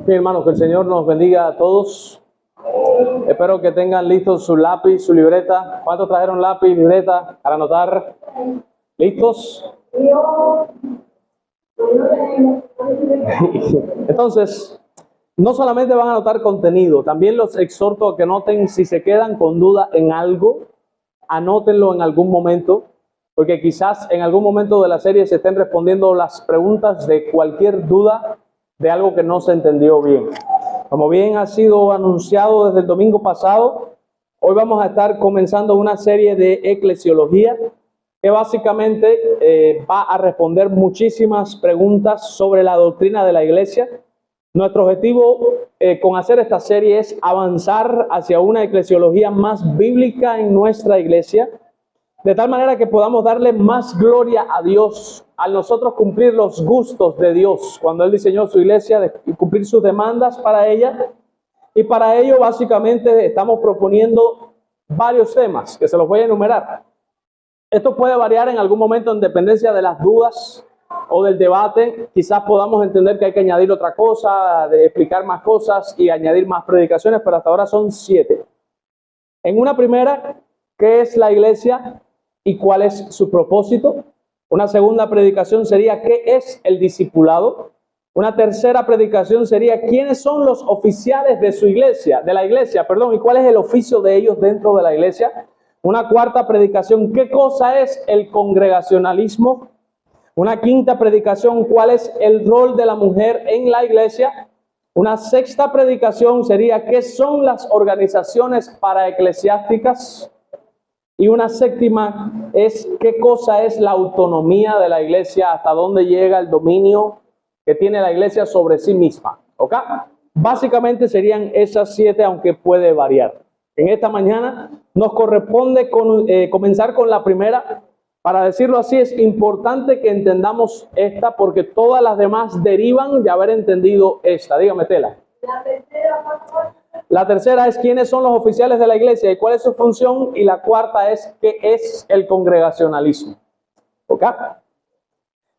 Bien, hermanos, que el Señor nos bendiga a todos. Espero que tengan listos su lápiz, su libreta. ¿Cuántos trajeron lápiz, libreta para anotar? ¿Listos? Entonces, no solamente van a anotar contenido, también los exhorto a que anoten, si se quedan con duda en algo, anótenlo en algún momento, porque quizás en algún momento de la serie se estén respondiendo las preguntas de cualquier duda de algo que no se entendió bien. Como bien ha sido anunciado desde el domingo pasado, hoy vamos a estar comenzando una serie de eclesiología que básicamente va a responder muchísimas preguntas sobre la doctrina de la iglesia. Nuestro objetivo con hacer esta serie es avanzar hacia una eclesiología más bíblica en nuestra iglesia, de tal manera que podamos darle más gloria a Dios al nosotros cumplir los gustos de Dios cuando Él diseñó su iglesia y cumplir sus demandas para ella. Y para ello básicamente estamos proponiendo varios temas que se los voy a enumerar. Esto puede variar en algún momento en dependencia de las dudas o del debate. Quizás podamos entender que hay que añadir otra cosa, de explicar más cosas y añadir más predicaciones, pero hasta ahora son 7. En una primera, ¿qué es la iglesia y cuál es su propósito? Una segunda predicación sería ¿qué es el discipulado? Una tercera predicación sería ¿quiénes son los oficiales de su iglesia, y cuál es el oficio de ellos dentro de la iglesia? Una cuarta predicación, ¿qué cosa es el congregacionalismo? Una quinta predicación, ¿cuál es el rol de la mujer en la iglesia? Una sexta predicación sería ¿qué son las organizaciones paraeclesiásticas? Y una séptima es ¿qué cosa es la autonomía de la iglesia? ¿Hasta dónde llega el dominio que tiene la iglesia sobre sí misma? ¿Ok? Básicamente serían esas 7, aunque puede variar. En esta mañana nos corresponde comenzar con la primera. Para decirlo así, es importante que entendamos esta porque todas las demás derivan de haber entendido esta. Dígame, Tela. La tercera es quiénes son los oficiales de la iglesia y cuál es su función. Y la cuarta es qué es el congregacionalismo. ¿Ok?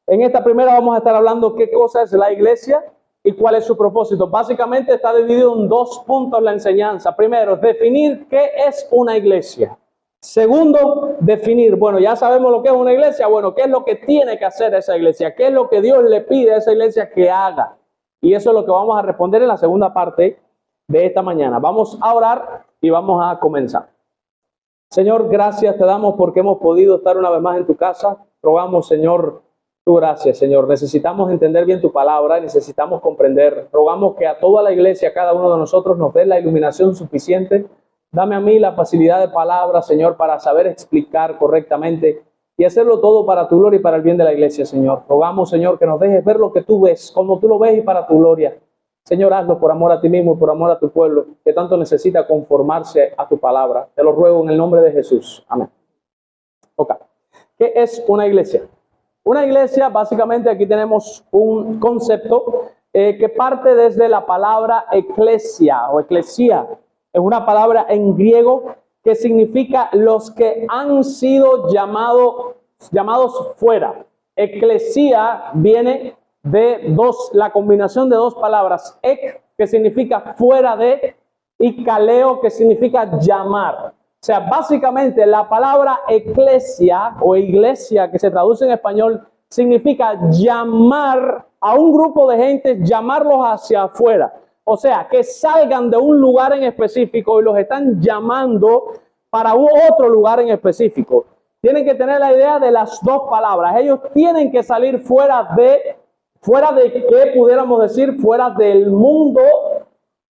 En esta primera vamos a estar hablando qué cosa es la iglesia y cuál es su propósito. Básicamente está dividido en 2 puntos la enseñanza. Primero, definir qué es una iglesia. Segundo, definir, ya sabemos lo que es una iglesia. ¿Qué es lo que tiene que hacer esa iglesia? ¿Qué es lo que Dios le pide a esa iglesia que haga? Y eso es lo que vamos a responder en la segunda parte de esta mañana. Vamos a orar y vamos a comenzar. Señor, gracias te damos porque hemos podido estar una vez más en tu casa. Rogamos, Señor, tu gracia, Señor. Necesitamos entender bien tu palabra, necesitamos comprender. Rogamos que a toda la iglesia, a cada uno de nosotros, nos dé la iluminación suficiente. Dame a mí la facilidad de palabra, Señor, para saber explicar correctamente y hacerlo todo para tu gloria y para el bien de la iglesia, Señor. Rogamos, Señor, que nos dejes ver lo que tú ves, como tú lo ves y para tu gloria. Señor, hazlo por amor a ti mismo y por amor a tu pueblo, que tanto necesita conformarse a tu palabra. Te lo ruego en el nombre de Jesús. Amén. Ok. ¿Qué es una iglesia? Una iglesia, básicamente aquí tenemos un concepto que parte desde la palabra eclesia o eclesia. Es una palabra en griego que significa los que han sido llamados fuera. Eclesia viene de la combinación de 2 palabras, ek, que significa fuera de, y kaleo, que significa llamar. O sea, básicamente la palabra eclesia o iglesia, que se traduce en español, significa llamar a un grupo de gente, llamarlos hacia afuera. O sea, que salgan de un lugar en específico y los están llamando para otro lugar en específico. Tienen que tener la idea de las 2 palabras. Ellos tienen que salir fuera de ¿qué pudiéramos decir? Fuera del mundo,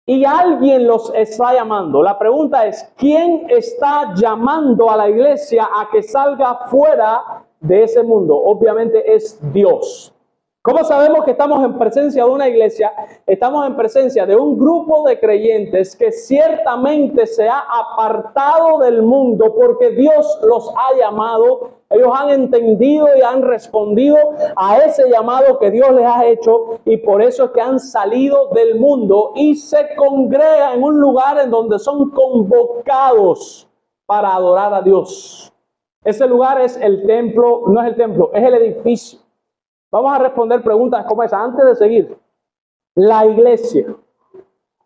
y alguien los está llamando. La pregunta es, ¿quién está llamando a la iglesia a que salga fuera de ese mundo? Obviamente es Dios. ¿Cómo sabemos que estamos en presencia de una iglesia? Estamos en presencia de un grupo de creyentes que ciertamente se ha apartado del mundo porque Dios los ha llamado. Ellos han entendido y han respondido a ese llamado que Dios les ha hecho, y por eso es que han salido del mundo y se congregan en un lugar en donde son convocados para adorar a Dios. Ese lugar es el templo, no es el templo, es el edificio. Vamos a responder preguntas como esa antes de seguir. ¿La iglesia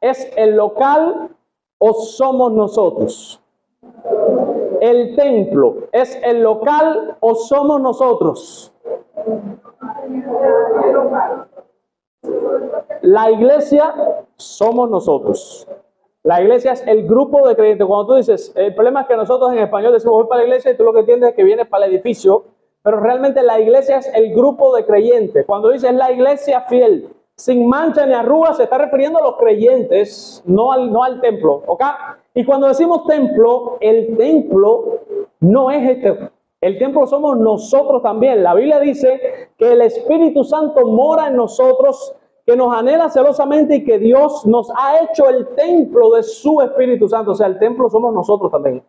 es el local o somos nosotros? ¿El templo es el local o somos nosotros? La iglesia somos nosotros. La iglesia es el grupo de creyentes. Cuando tú dices, el problema es que nosotros en español decimos voy para la iglesia y tú lo que entiendes es que vienes para el edificio, pero realmente la iglesia es el grupo de creyentes. Cuando dices la iglesia fiel, sin mancha ni arruga, se está refiriendo a los creyentes, no al templo, ¿ok? Y cuando decimos templo, el templo no es este. El templo somos nosotros también. La Biblia dice que el Espíritu Santo mora en nosotros, que nos anhela celosamente y que Dios nos ha hecho el templo de su Espíritu Santo. O sea, el templo somos nosotros también.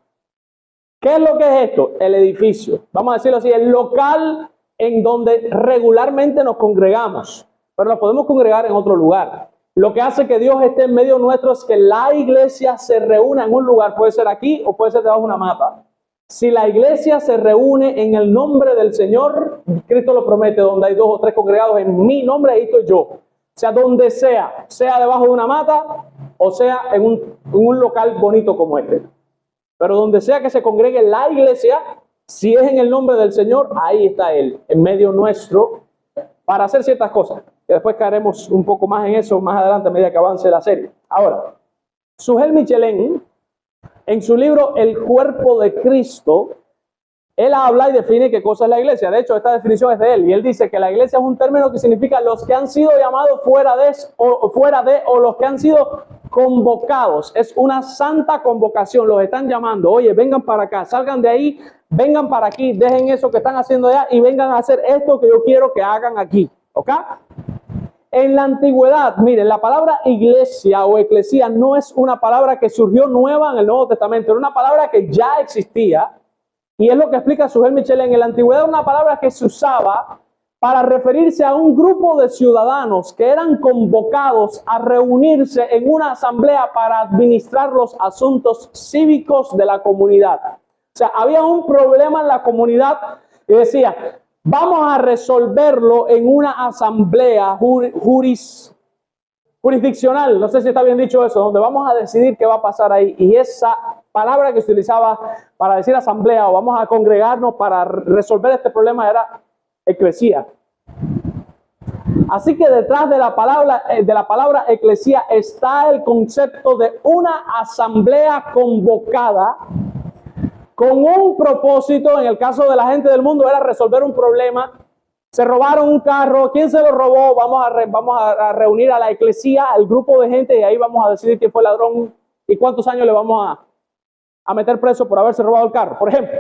¿Qué es lo que es esto? El edificio. Vamos a decirlo así, el local en donde regularmente nos congregamos. Pero nos podemos congregar en otro lugar. Lo que hace que Dios esté en medio nuestro es que la iglesia se reúna en un lugar. Puede ser aquí o puede ser debajo de una mata. Si la iglesia se reúne en el nombre del Señor, Cristo lo promete, donde hay 2 o 3 congregados en mi nombre, ahí estoy yo. O sea, donde sea, sea debajo de una mata o sea en un local bonito como este. Pero donde sea que se congregue la iglesia, si es en el nombre del Señor, ahí está Él, en medio nuestro, para hacer ciertas cosas. Que después caeremos un poco más en eso más adelante a medida que avance la serie. Ahora, Sugel Michelén, en su libro El cuerpo de Cristo, él habla y define qué cosa es la iglesia. De hecho, esta definición es de él. Y él dice que la iglesia es un término que significa los que han sido llamados fuera de o los que han sido convocados. Es una santa convocación. Los están llamando. Oye, vengan para acá, salgan de ahí, vengan para aquí, dejen eso que están haciendo allá y vengan a hacer esto que yo quiero que hagan aquí. ¿Ok? En la antigüedad, miren, la palabra iglesia o eclesía no es una palabra que surgió nueva en el Nuevo Testamento. Era una palabra que ya existía. Y es lo que explica Sugel Michelén. En la antigüedad una palabra que se usaba para referirse a un grupo de ciudadanos que eran convocados a reunirse en una asamblea para administrar los asuntos cívicos de la comunidad. O sea, había un problema en la comunidad y decía, vamos a resolverlo en una asamblea jurisdiccional, no sé si está bien dicho eso, donde vamos a decidir qué va a pasar ahí. Y esa palabra que se utilizaba para decir asamblea o vamos a congregarnos para resolver este problema era eclesía. Así que detrás de la palabra eclesía está el concepto de una asamblea convocada con un propósito. En el caso de la gente del mundo era resolver un problema. Se robaron un carro, ¿quién se lo robó? Vamos a reunir a la eclesía, al grupo de gente, y ahí vamos a decidir quién fue el ladrón y cuántos años le vamos a meter preso por haberse robado el carro, por ejemplo.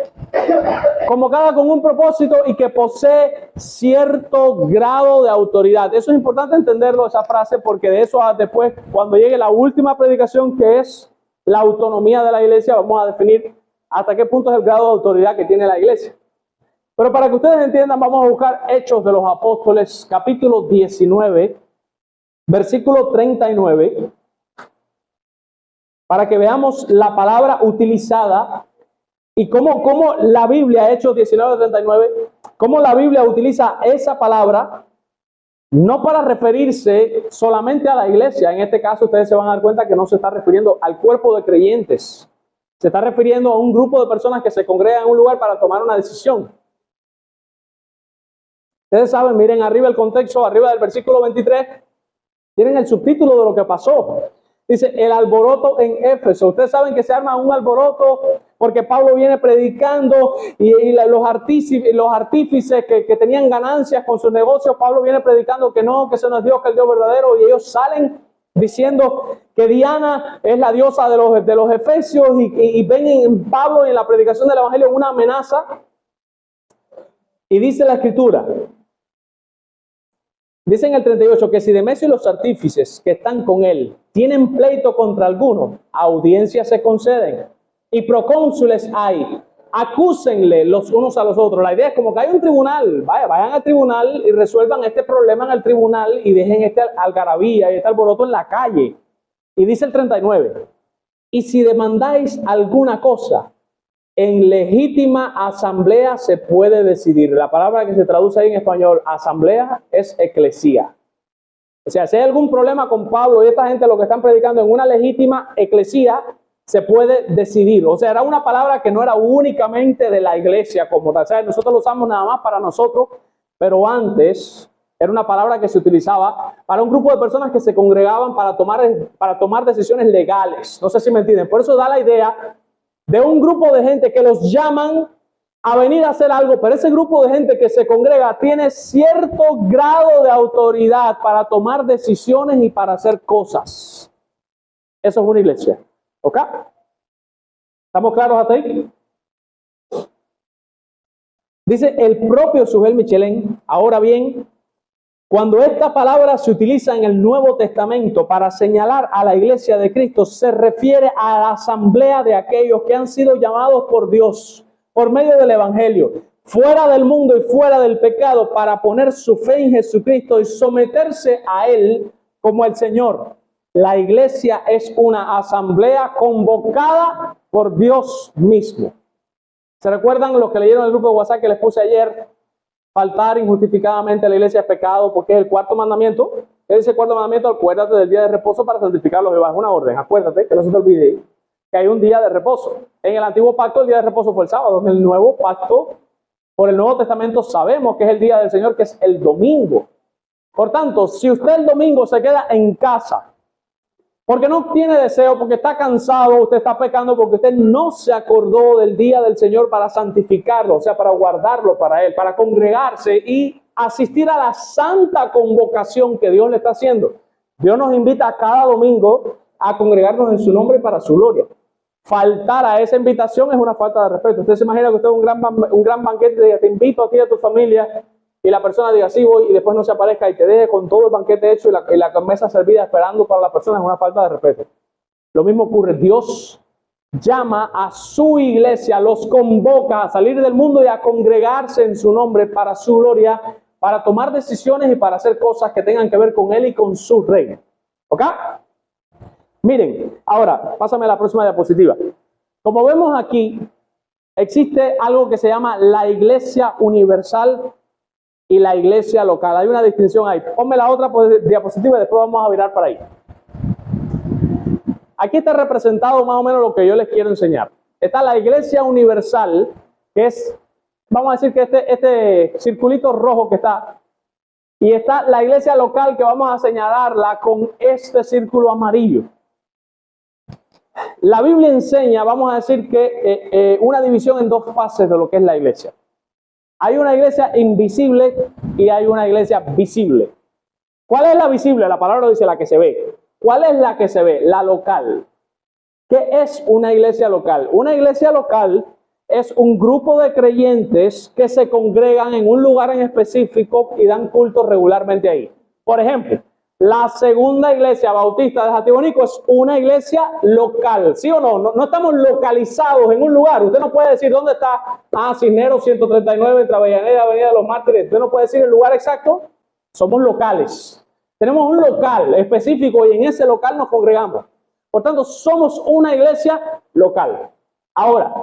Convocada con un propósito y que posee cierto grado de autoridad. Eso es importante entenderlo, esa frase, porque de eso después, cuando llegue la última predicación, que es la autonomía de la iglesia, vamos a definir hasta qué punto es el grado de autoridad que tiene la iglesia. Pero para que ustedes entiendan, vamos a buscar Hechos de los Apóstoles, capítulo 19, versículo 39, para que veamos la palabra utilizada y cómo la Biblia, Hechos 19, 39, cómo la Biblia utiliza esa palabra, no para referirse solamente a la iglesia. En este caso, ustedes se van a dar cuenta que no se está refiriendo al cuerpo de creyentes. Se está refiriendo a un grupo de personas que se congregan en un lugar para tomar una decisión. Ustedes saben, miren arriba el contexto, arriba del versículo 23, tienen el subtítulo de lo que pasó. Dice, el alboroto en Éfeso. Ustedes saben que se arma un alboroto porque Pablo viene predicando y los artífices que tenían ganancias con sus negocios, Pablo viene predicando que no, que ese no es Dios, que es el Dios verdadero, y ellos salen diciendo que Diana es la diosa de los efesios y ven en Pablo y en la predicación del evangelio una amenaza. Y dice la escritura, dice en el 38 que si Demesio y los artífices que están con él tienen pleito contra alguno, audiencias se conceden y procónsules hay. Acúsenle los unos a los otros. La idea es como que hay un tribunal. Vayan al tribunal y resuelvan este problema en el tribunal y dejen esta algarabía y este alboroto en la calle. Y dice el 39, y si demandáis alguna cosa, en legítima asamblea se puede decidir. La palabra que se traduce ahí en español, asamblea, es eclesía. O sea, si hay algún problema con Pablo y esta gente lo que están predicando en una legítima eclesía, se puede decidir. O sea, era una palabra que no era únicamente de la iglesia como tal. O sea, nosotros lo usamos nada más para nosotros, pero antes era una palabra que se utilizaba para un grupo de personas que se congregaban para tomar decisiones legales. No sé si me entienden. Por eso da la idea de un grupo de gente que los llaman a venir a hacer algo, pero ese grupo de gente que se congrega tiene cierto grado de autoridad para tomar decisiones y para hacer cosas. Eso es una iglesia. ¿Ok? ¿Estamos claros hasta ahí? Dice el propio Sujel Michelin, ahora bien, cuando esta palabra se utiliza en el Nuevo Testamento para señalar a la iglesia de Cristo, se refiere a la asamblea de aquellos que han sido llamados por Dios por medio del Evangelio, fuera del mundo y fuera del pecado, para poner su fe en Jesucristo y someterse a Él como el Señor. La iglesia es una asamblea convocada por Dios mismo. ¿Se recuerdan los que leyeron el grupo de WhatsApp que les puse ayer? Faltar injustificadamente a la iglesia es pecado porque es el cuarto mandamiento. ¿Qué dice el cuarto mandamiento? Acuérdate del día de reposo para santificarlo. Es una orden. Acuérdate, que no se te olvide que hay un día de reposo. En el antiguo pacto el día de reposo fue el sábado. En el nuevo pacto, por el Nuevo Testamento, sabemos que es el día del Señor, que es el domingo. Por tanto, si usted el domingo se queda en casa porque no tiene deseo, porque está cansado, usted está pecando porque usted no se acordó del día del Señor para santificarlo, o sea, para guardarlo para Él, para congregarse y asistir a la santa convocación que Dios le está haciendo. Dios nos invita cada domingo a congregarnos en su nombre y para su gloria. Faltar a esa invitación es una falta de respeto. Usted se imagina que usted es un gran banquete y diga, te invito a ti y a tu familia, y la persona diga, sí voy, y después no se aparezca y te deje con todo el banquete hecho y la mesa servida esperando para la persona, es una falta de respeto. Lo mismo ocurre. Dios llama a su iglesia, los convoca a salir del mundo y a congregarse en su nombre para su gloria, para tomar decisiones y para hacer cosas que tengan que ver con Él y con su reino. ¿Ok? Miren, ahora, pásame la próxima diapositiva. Como vemos aquí, existe algo que se llama la iglesia universal y la iglesia local. Hay una distinción ahí. Ponme la otra diapositiva y después vamos a virar para ahí. Aquí está representado más o menos lo que yo les quiero enseñar. Está la iglesia universal, que es, vamos a decir que este circulito rojo que está, y está la iglesia local que vamos a señalarla con este círculo amarillo. La Biblia enseña, vamos a decir que una división en dos fases de lo que es la iglesia. Hay una iglesia invisible y hay una iglesia visible. ¿Cuál es la visible? La palabra dice la que se ve. ¿Cuál es la que se ve? La local. ¿Qué es una iglesia local? Una iglesia local es un grupo de creyentes que se congregan en un lugar en específico y dan culto regularmente ahí. Por ejemplo, la segunda iglesia bautista de Jatibonico es una iglesia local, ¿sí o no? No estamos localizados en un lugar. Usted no puede decir dónde está Cisneros 139 entre Avellaneda y Avenida de los Mártires. Usted no puede decir el lugar exacto. Somos locales. Tenemos un local específico y en ese local nos congregamos. Por tanto, somos una iglesia local. Ahora,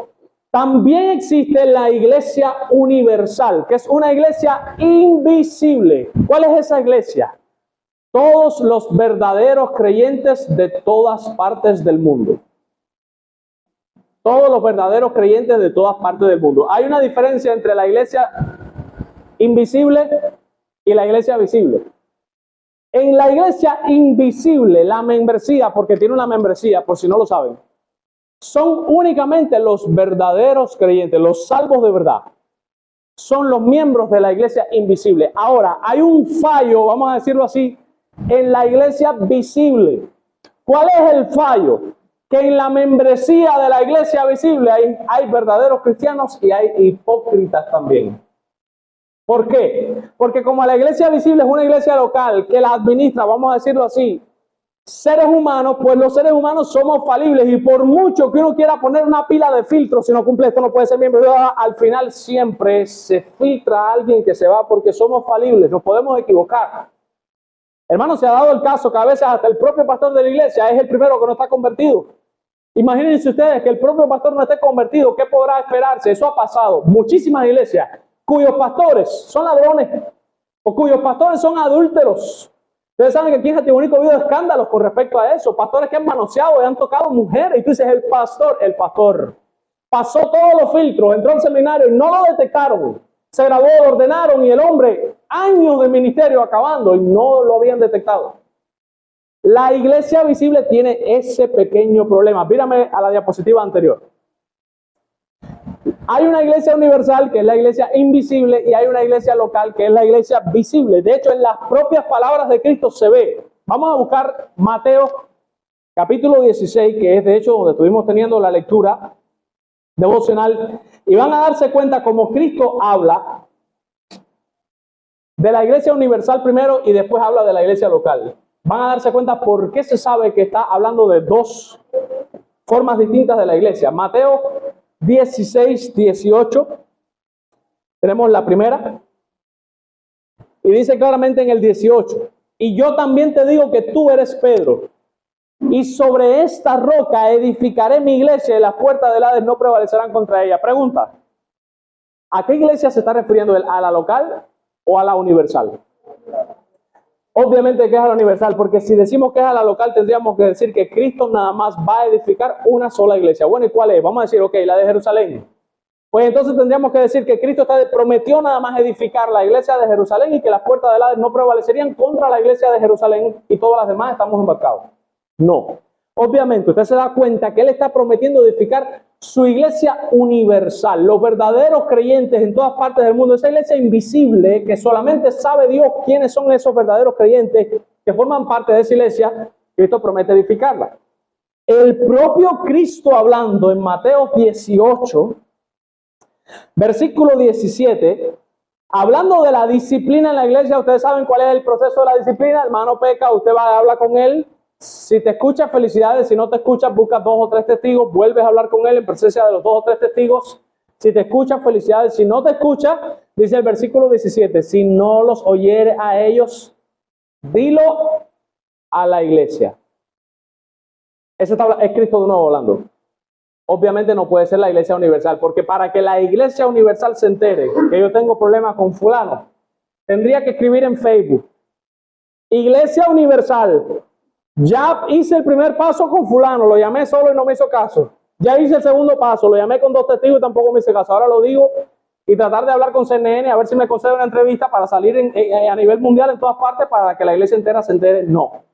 también existe la iglesia universal, que es una iglesia invisible. ¿Cuál es esa iglesia? Todos los verdaderos creyentes de todas partes del mundo. Todos los verdaderos creyentes de todas partes del mundo. Hay una diferencia entre la iglesia invisible y la iglesia visible. En la iglesia invisible, la membresía, porque tiene una membresía, por si no lo saben, son únicamente los verdaderos creyentes, los salvos de verdad. Son los miembros de la iglesia invisible. Ahora, hay un fallo, vamos a decirlo así, en la iglesia visible. ¿Cuál es el fallo? Que en la membresía de la iglesia visible hay verdaderos cristianos y hay hipócritas también. ¿Por qué? Porque como la iglesia visible es una iglesia local que la administra, vamos a decirlo así, seres humanos, pues los seres humanos somos falibles y por mucho que uno quiera poner una pila de filtros, si no cumple esto no puede ser miembro, al final siempre se filtra a alguien que se va porque somos falibles, nos podemos equivocar. Hermano, se ha dado el caso que a veces hasta el propio pastor de la iglesia es el primero que no está convertido. Imagínense ustedes que el propio pastor no esté convertido, ¿qué podrá esperarse? Eso ha pasado. Muchísimas iglesias cuyos pastores son ladrones o cuyos pastores son adúlteros. Ustedes saben que aquí en Jatibonico ha habido escándalos con respecto a eso. Pastores que han manoseado y han tocado mujeres. Y tú dices, el pastor pasó todos los filtros, entró al seminario y no lo detectaron. Se graduó, lo ordenaron y el hombre, años de ministerio acabando y no lo habían detectado. La iglesia visible tiene ese pequeño problema. Mírame a la diapositiva anterior. Hay una iglesia universal que es la iglesia invisible y hay una iglesia local que es la iglesia visible. De hecho, en las propias palabras de Cristo se ve. Vamos a buscar Mateo capítulo 16, que es de hecho donde estuvimos teniendo la lectura devocional, y van a darse cuenta cómo Cristo habla de la iglesia universal primero y después habla de la iglesia local. Van a darse cuenta por qué se sabe que está hablando de dos formas distintas de la iglesia. Mateo 16, 18, tenemos la primera, y dice claramente en el 18, y yo también te digo que tú eres Pedro, y sobre esta roca edificaré mi iglesia y las puertas del Hades no prevalecerán contra ella. Pregunta, ¿a qué iglesia se está refiriendo él? ¿A la local o a la universal? Obviamente que es a la universal, porque si decimos que es a la local tendríamos que decir que Cristo nada más va a edificar una sola iglesia. Bueno, ¿y cuál es? Vamos a decir, ok, la de Jerusalén. Pues entonces tendríamos que decir que Cristo prometió nada más edificar la iglesia de Jerusalén y que las puertas del Hades no prevalecerían contra la iglesia de Jerusalén y todas las demás estamos embarcados. No. Obviamente usted se da cuenta que Él está prometiendo edificar su iglesia universal, los verdaderos creyentes en todas partes del mundo, esa iglesia invisible que solamente sabe Dios quiénes son esos verdaderos creyentes que forman parte de esa iglesia. Cristo promete edificarla. El propio Cristo hablando en Mateo 18, versículo 17, hablando de la disciplina en la iglesia. Ustedes saben cuál es el proceso de la disciplina. Hermano peca, usted va a hablar con él. Si te escucha, felicidades. Si no te escucha, buscas 2 o 3 testigos, vuelves a hablar con él en presencia de los 2 o 3 testigos. Si te escucha, felicidades. Si no te escucha, dice el versículo 17, si no los oyere a ellos, dilo a la iglesia. Eso es Cristo de nuevo hablando. Obviamente no puede ser la iglesia universal, porque para que la iglesia universal se entere que yo tengo problemas con fulano, tendría que escribir en Facebook, Iglesia Universal, ya hice el primer paso con fulano, lo llamé solo y no me hizo caso. Ya hice el segundo paso, lo llamé con 2 testigos y tampoco me hizo caso. Ahora lo digo y tratar de hablar con CNN a ver si me concede una entrevista para salir a nivel mundial en todas partes para que la iglesia entera se entere. No.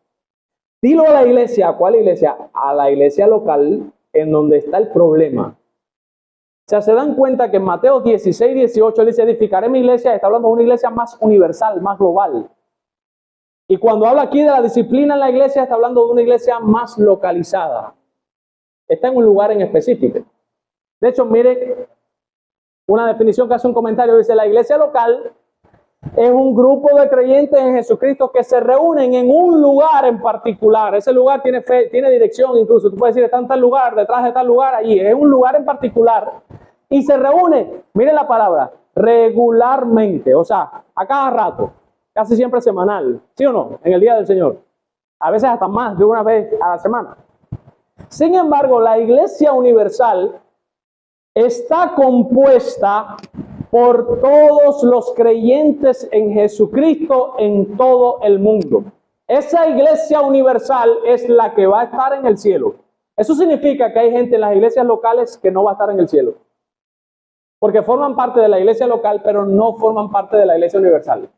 Dilo a la iglesia. ¿A cuál iglesia? A la iglesia local en donde está el problema. O sea, se dan cuenta que en Mateo 16, 18 él dice, edificaré mi iglesia. Está hablando de una iglesia más universal, más global. Y cuando habla aquí de la disciplina en la iglesia, está hablando de una iglesia más localizada. Está en un lugar en específico. De hecho, mire una definición que hace un comentario. Dice, la iglesia local es un grupo de creyentes en Jesucristo que se reúnen en un lugar en particular. Ese lugar tiene fe, tiene dirección incluso. Tú puedes decir, está en tal lugar, detrás de tal lugar, allí. Es un lugar en particular. Y se reúne, mire la palabra, regularmente. O sea, a cada rato. Casi siempre semanal, ¿sí o no? En el día del Señor. A veces hasta más de una vez a la semana. Sin embargo, la iglesia universal está compuesta por todos los creyentes en Jesucristo en todo el mundo. Esa iglesia universal es la que va a estar en el cielo. Eso significa que hay gente en las iglesias locales que no va a estar en el cielo. Porque forman parte de la iglesia local, pero no forman parte de la iglesia universal.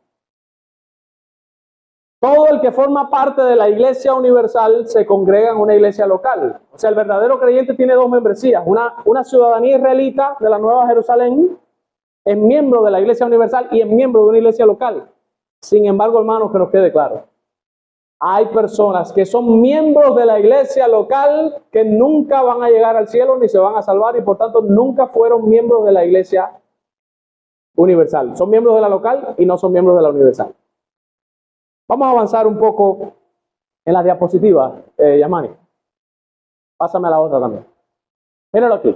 Todo el que forma parte de la iglesia universal se congrega en una iglesia local. O sea, el verdadero creyente tiene 2 membresías. Una ciudadanía israelita de la Nueva Jerusalén, es miembro de la iglesia universal y es miembro de una iglesia local. Sin embargo, hermanos, que nos quede claro. Hay personas que son miembros de la iglesia local que nunca van a llegar al cielo ni se van a salvar y por tanto nunca fueron miembros de la iglesia universal. Son miembros de la local y no son miembros de la universal. Vamos a avanzar un poco en las diapositivas, Yamani. Pásame la otra también. Míralo aquí.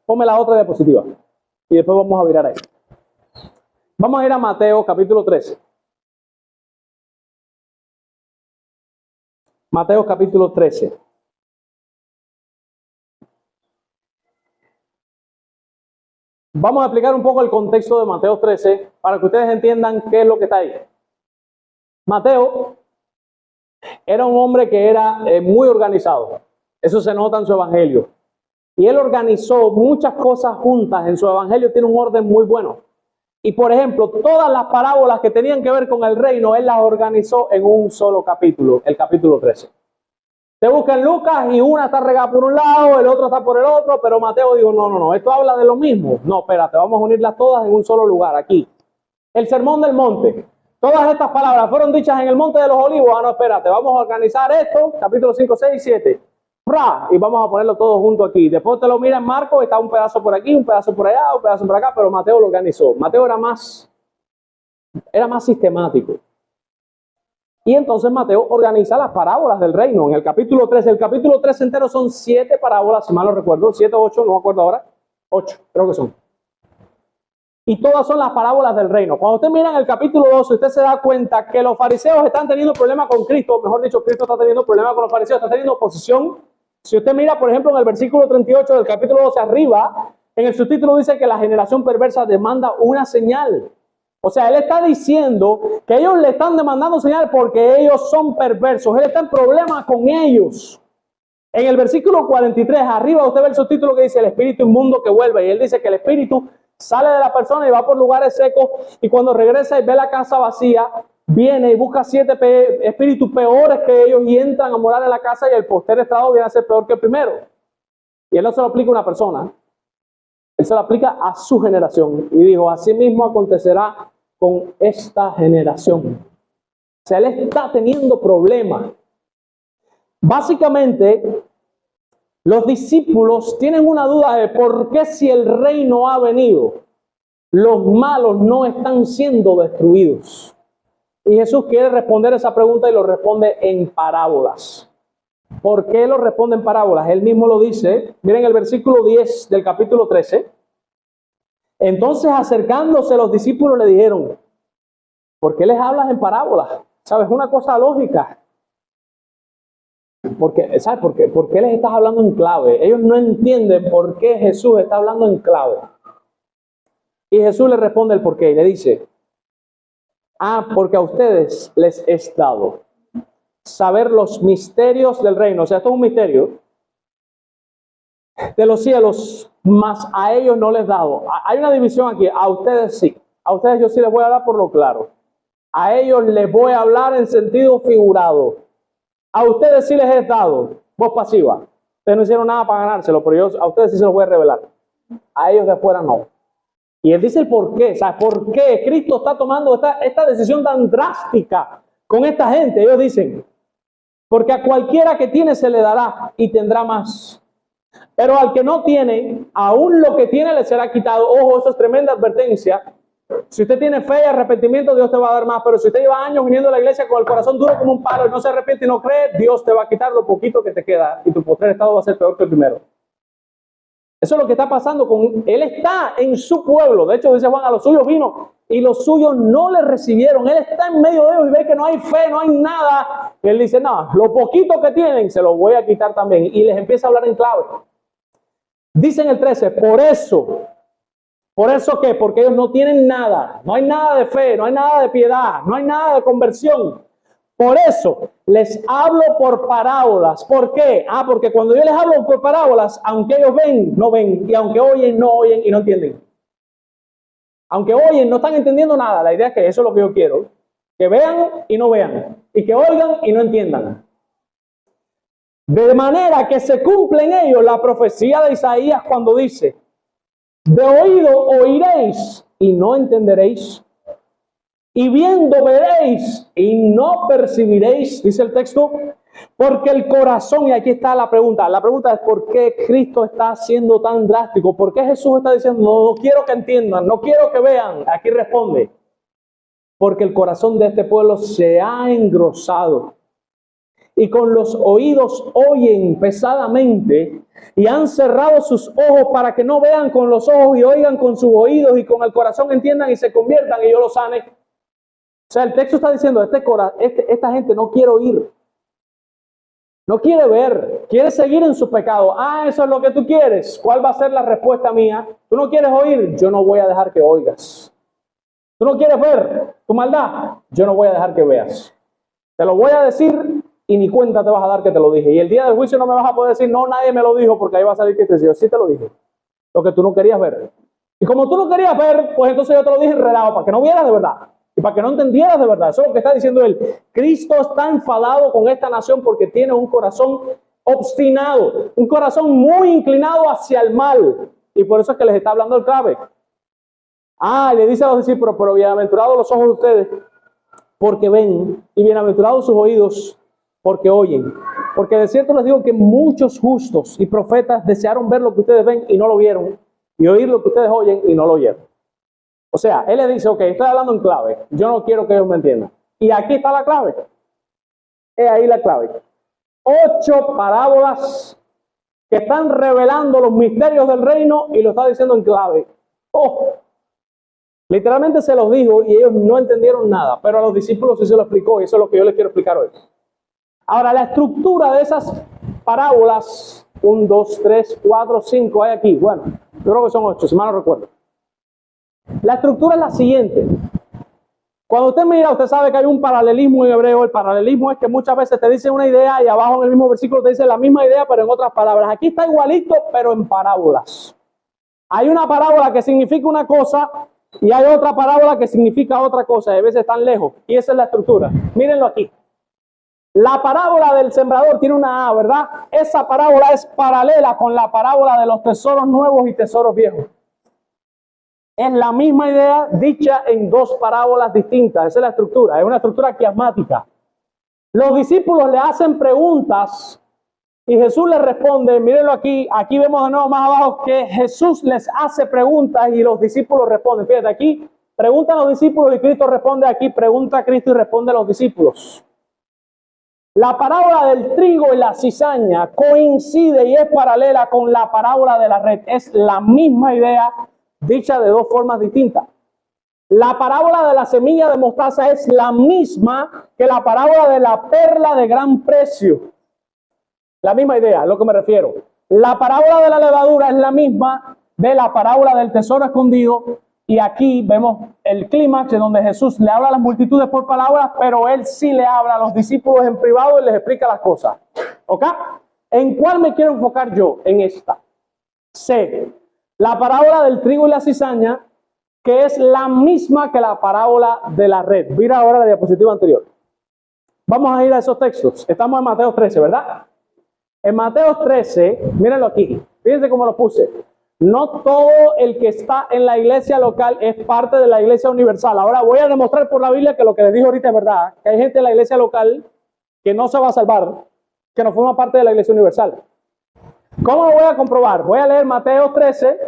Ponme la otra diapositiva. Y después vamos a virar ahí. Vamos a ir a Mateo capítulo 13. Mateo capítulo 13. Vamos a explicar un poco el contexto de Mateo 13 para que ustedes entiendan qué es lo que está ahí. Mateo era un hombre que era muy organizado. Eso se nota en su evangelio. Y él organizó muchas cosas juntas. En su evangelio tiene un orden muy bueno. Y por ejemplo, todas las parábolas que tenían que ver con el reino, él las organizó en un solo capítulo, el capítulo 13. Te buscan Lucas y una está regada por un lado, el otro está por el otro, pero Mateo dijo, no, esto habla de lo mismo. No, espérate, vamos a unirlas todas en un solo lugar, aquí. El sermón del monte. Todas estas palabras fueron dichas en el monte de los olivos. No, espérate, vamos a organizar esto, capítulo 5, 6 y 7. Y vamos a ponerlo todo junto aquí. Después te lo mira en Marcos, está un pedazo por aquí, un pedazo por allá, un pedazo por acá, pero Mateo lo organizó. Mateo era más sistemático. Y entonces Mateo organiza las parábolas del reino. En el capítulo 13, el capítulo 13 entero son 7 parábolas, si mal no recuerdo, 7 o 8, no me acuerdo ahora. 8, creo que son. Y todas son las parábolas del reino. Cuando usted mira en el capítulo 12, usted se da cuenta que los fariseos están teniendo problemas con Cristo. Mejor dicho, Cristo está teniendo problemas con los fariseos, está teniendo oposición. Si usted mira, por ejemplo, en el versículo 38 del capítulo 12 arriba, en el subtítulo dice que la generación perversa demanda una señal. O sea, él está diciendo que ellos le están demandando señal porque ellos son perversos. Él está en problemas con ellos. En el versículo 43, arriba usted ve el subtítulo que dice el espíritu inmundo que vuelve. Y él dice que el espíritu sale de la persona y va por lugares secos. Y cuando regresa y ve la casa vacía, viene y busca 7 espíritus peores que ellos y entran a morar en la casa y el postrer estado viene a ser peor que el primero. Y él no se lo aplica a una persona. Él se lo aplica a su generación. Y dijo, así mismo acontecerá con esta generación. O sea, él está teniendo problemas. Básicamente, los discípulos tienen una duda de por qué si el reino ha venido, los malos no están siendo destruidos. Y Jesús quiere responder esa pregunta y lo responde en parábolas. ¿Por qué lo responde en parábolas? Él mismo lo dice. Miren el versículo 10 del capítulo 13. Entonces, acercándose los discípulos le dijeron, ¿por qué les hablas en parábolas? ¿Sabes? Una cosa lógica. ¿Sabes por qué? ¿Por qué les estás hablando en clave? Ellos no entienden por qué Jesús está hablando en clave. Y Jesús le responde el por qué y le dice, porque a ustedes les es dado saber los misterios del reino. O sea, esto es un misterio de los cielos, mas a ellos no les dado. Hay una división aquí, a ustedes sí. A ustedes yo sí les voy a hablar por lo claro. A ellos les voy a hablar en sentido figurado. A ustedes sí les he dado voz pasiva. Ustedes no hicieron nada para ganárselo, pero yo a ustedes sí se los voy a revelar. A ellos de afuera no. Y él dice el por qué. ¿Sabes por qué Cristo está tomando esta decisión tan drástica con esta gente? Ellos dicen, porque a cualquiera que tiene se le dará y tendrá más. Pero al que no tiene, aún lo que tiene le será quitado. Ojo, eso es tremenda advertencia. Si usted tiene fe y arrepentimiento, Dios te va a dar más. Pero si usted lleva años viniendo a la iglesia con el corazón duro como un palo y no se arrepiente y no cree, Dios te va a quitar lo poquito que te queda y tu postrer estado va a ser peor que el primero. Eso es lo que está pasando con él. Está en su pueblo. De hecho, dice Juan, a los suyos vino y los suyos no le recibieron. Él está en medio de ellos y ve que no hay fe, no hay nada. Y él dice, no, lo poquito que tienen se lo voy a quitar también. Y les empieza a hablar en clave. Dice en el 13, ¿por eso qué? Porque ellos no tienen nada. No hay nada de fe, no hay nada de piedad, no hay nada de conversión. Por eso les hablo por parábolas. ¿Por qué? Porque cuando yo les hablo por parábolas, aunque ellos ven, no ven. Y aunque oyen, no oyen y no entienden. Aunque oyen, no están entendiendo nada. La idea es que eso es lo que yo quiero. Que vean y no vean. Y que oigan y no entiendan. De manera que se cumple en ellos la profecía de Isaías cuando dice, de oído oiréis y no entenderéis. Y viendo veréis y no percibiréis, dice el texto, porque el corazón, y aquí está la pregunta es ¿por qué Cristo está siendo tan drástico? ¿Por qué Jesús está diciendo, no quiero que entiendan, no quiero que vean? Aquí responde, porque el corazón de este pueblo se ha engrosado y con los oídos oyen pesadamente y han cerrado sus ojos para que no vean con los ojos y oigan con sus oídos y con el corazón entiendan y se conviertan y yo los sane. O sea, el texto está diciendo, esta gente no quiere oír. No quiere ver, quiere seguir en su pecado. Ah, eso es lo que tú quieres. ¿Cuál va a ser la respuesta mía? ¿Tú no quieres oír? Yo no voy a dejar que oigas. ¿Tú no quieres ver tu maldad? Yo no voy a dejar que veas. Te lo voy a decir y ni cuenta te vas a dar que te lo dije. Y el día del juicio no me vas a poder decir, no, nadie me lo dijo, porque ahí va a salir que te dijo, sí te lo dije. Lo que tú no querías ver. Y como tú no querías ver, pues entonces yo te lo dije enredado, para que no vieras de verdad. Y para que no entendieras de verdad. Eso es lo que está diciendo él. Cristo está enfadado con esta nación porque tiene un corazón obstinado, un corazón muy inclinado hacia el mal. Y por eso es que les está hablando el clave. Ah, le dice a los discípulos, pero bienaventurados los ojos de ustedes porque ven, y bienaventurados sus oídos porque oyen. Porque de cierto les digo que muchos justos y profetas desearon ver lo que ustedes ven y no lo vieron, y oír lo que ustedes oyen y no lo oyeron. O sea, él le dice, ok, estoy hablando en clave, yo no quiero que ellos me entiendan. Y aquí está la clave. Es ahí la clave. 8 parábolas que están revelando los misterios del reino y lo está diciendo en clave. Oh, literalmente se los dijo y ellos no entendieron nada, pero a los discípulos sí se lo explicó y eso es lo que yo les quiero explicar hoy. Ahora, la estructura de esas parábolas, 1, 2, 3, 4, 5, hay aquí. Bueno, yo creo que son 8, si mal no recuerdo. La estructura es la siguiente. Cuando usted mira, usted sabe que hay un paralelismo en hebreo. El paralelismo es que muchas veces te dice una idea y abajo en el mismo versículo te dice la misma idea, pero en otras palabras. Aquí está igualito, pero en parábolas. Hay una parábola que significa una cosa y hay otra parábola que significa otra cosa. Y a veces están lejos. Y esa es la estructura. Mírenlo aquí. La parábola del sembrador tiene una A, ¿verdad? Esa parábola es paralela con la parábola de los tesoros nuevos y tesoros viejos. Es la misma idea dicha en 2 parábolas distintas. Esa es la estructura. Es una estructura quiasmática. Los discípulos le hacen preguntas y Jesús les responde. Mírenlo aquí. Aquí vemos de nuevo más abajo que Jesús les hace preguntas y los discípulos responden. Fíjate, aquí preguntan los discípulos y Cristo responde. Aquí pregunta a Cristo y responde a los discípulos. La parábola del trigo y la cizaña coincide y es paralela con la parábola de la red. Es la misma idea dicha de 2 formas distintas. La parábola de la semilla de mostaza es la misma que la parábola de la perla de gran precio. La misma idea, a lo que me refiero. La parábola de la levadura es la misma de la parábola del tesoro escondido. Y aquí vemos el clímax en donde Jesús le habla a las multitudes por palabras, pero él sí le habla a los discípulos en privado y les explica las cosas. ¿Ok? ¿En cuál me quiero enfocar yo? En esta. C. La parábola del trigo y la cizaña, que es la misma que la parábola de la red. Mira ahora la diapositiva anterior. Vamos a ir a esos textos. Estamos en Mateo 13, ¿verdad? En Mateo 13, mírenlo aquí. Fíjense cómo lo puse. No todo el que está en la iglesia local es parte de la iglesia universal. Ahora voy a demostrar por la Biblia que lo que les dije ahorita es verdad. Que hay gente en la iglesia local que no se va a salvar, que no forma parte de la iglesia universal. ¿Cómo lo voy a comprobar? Voy a leer Mateo 13,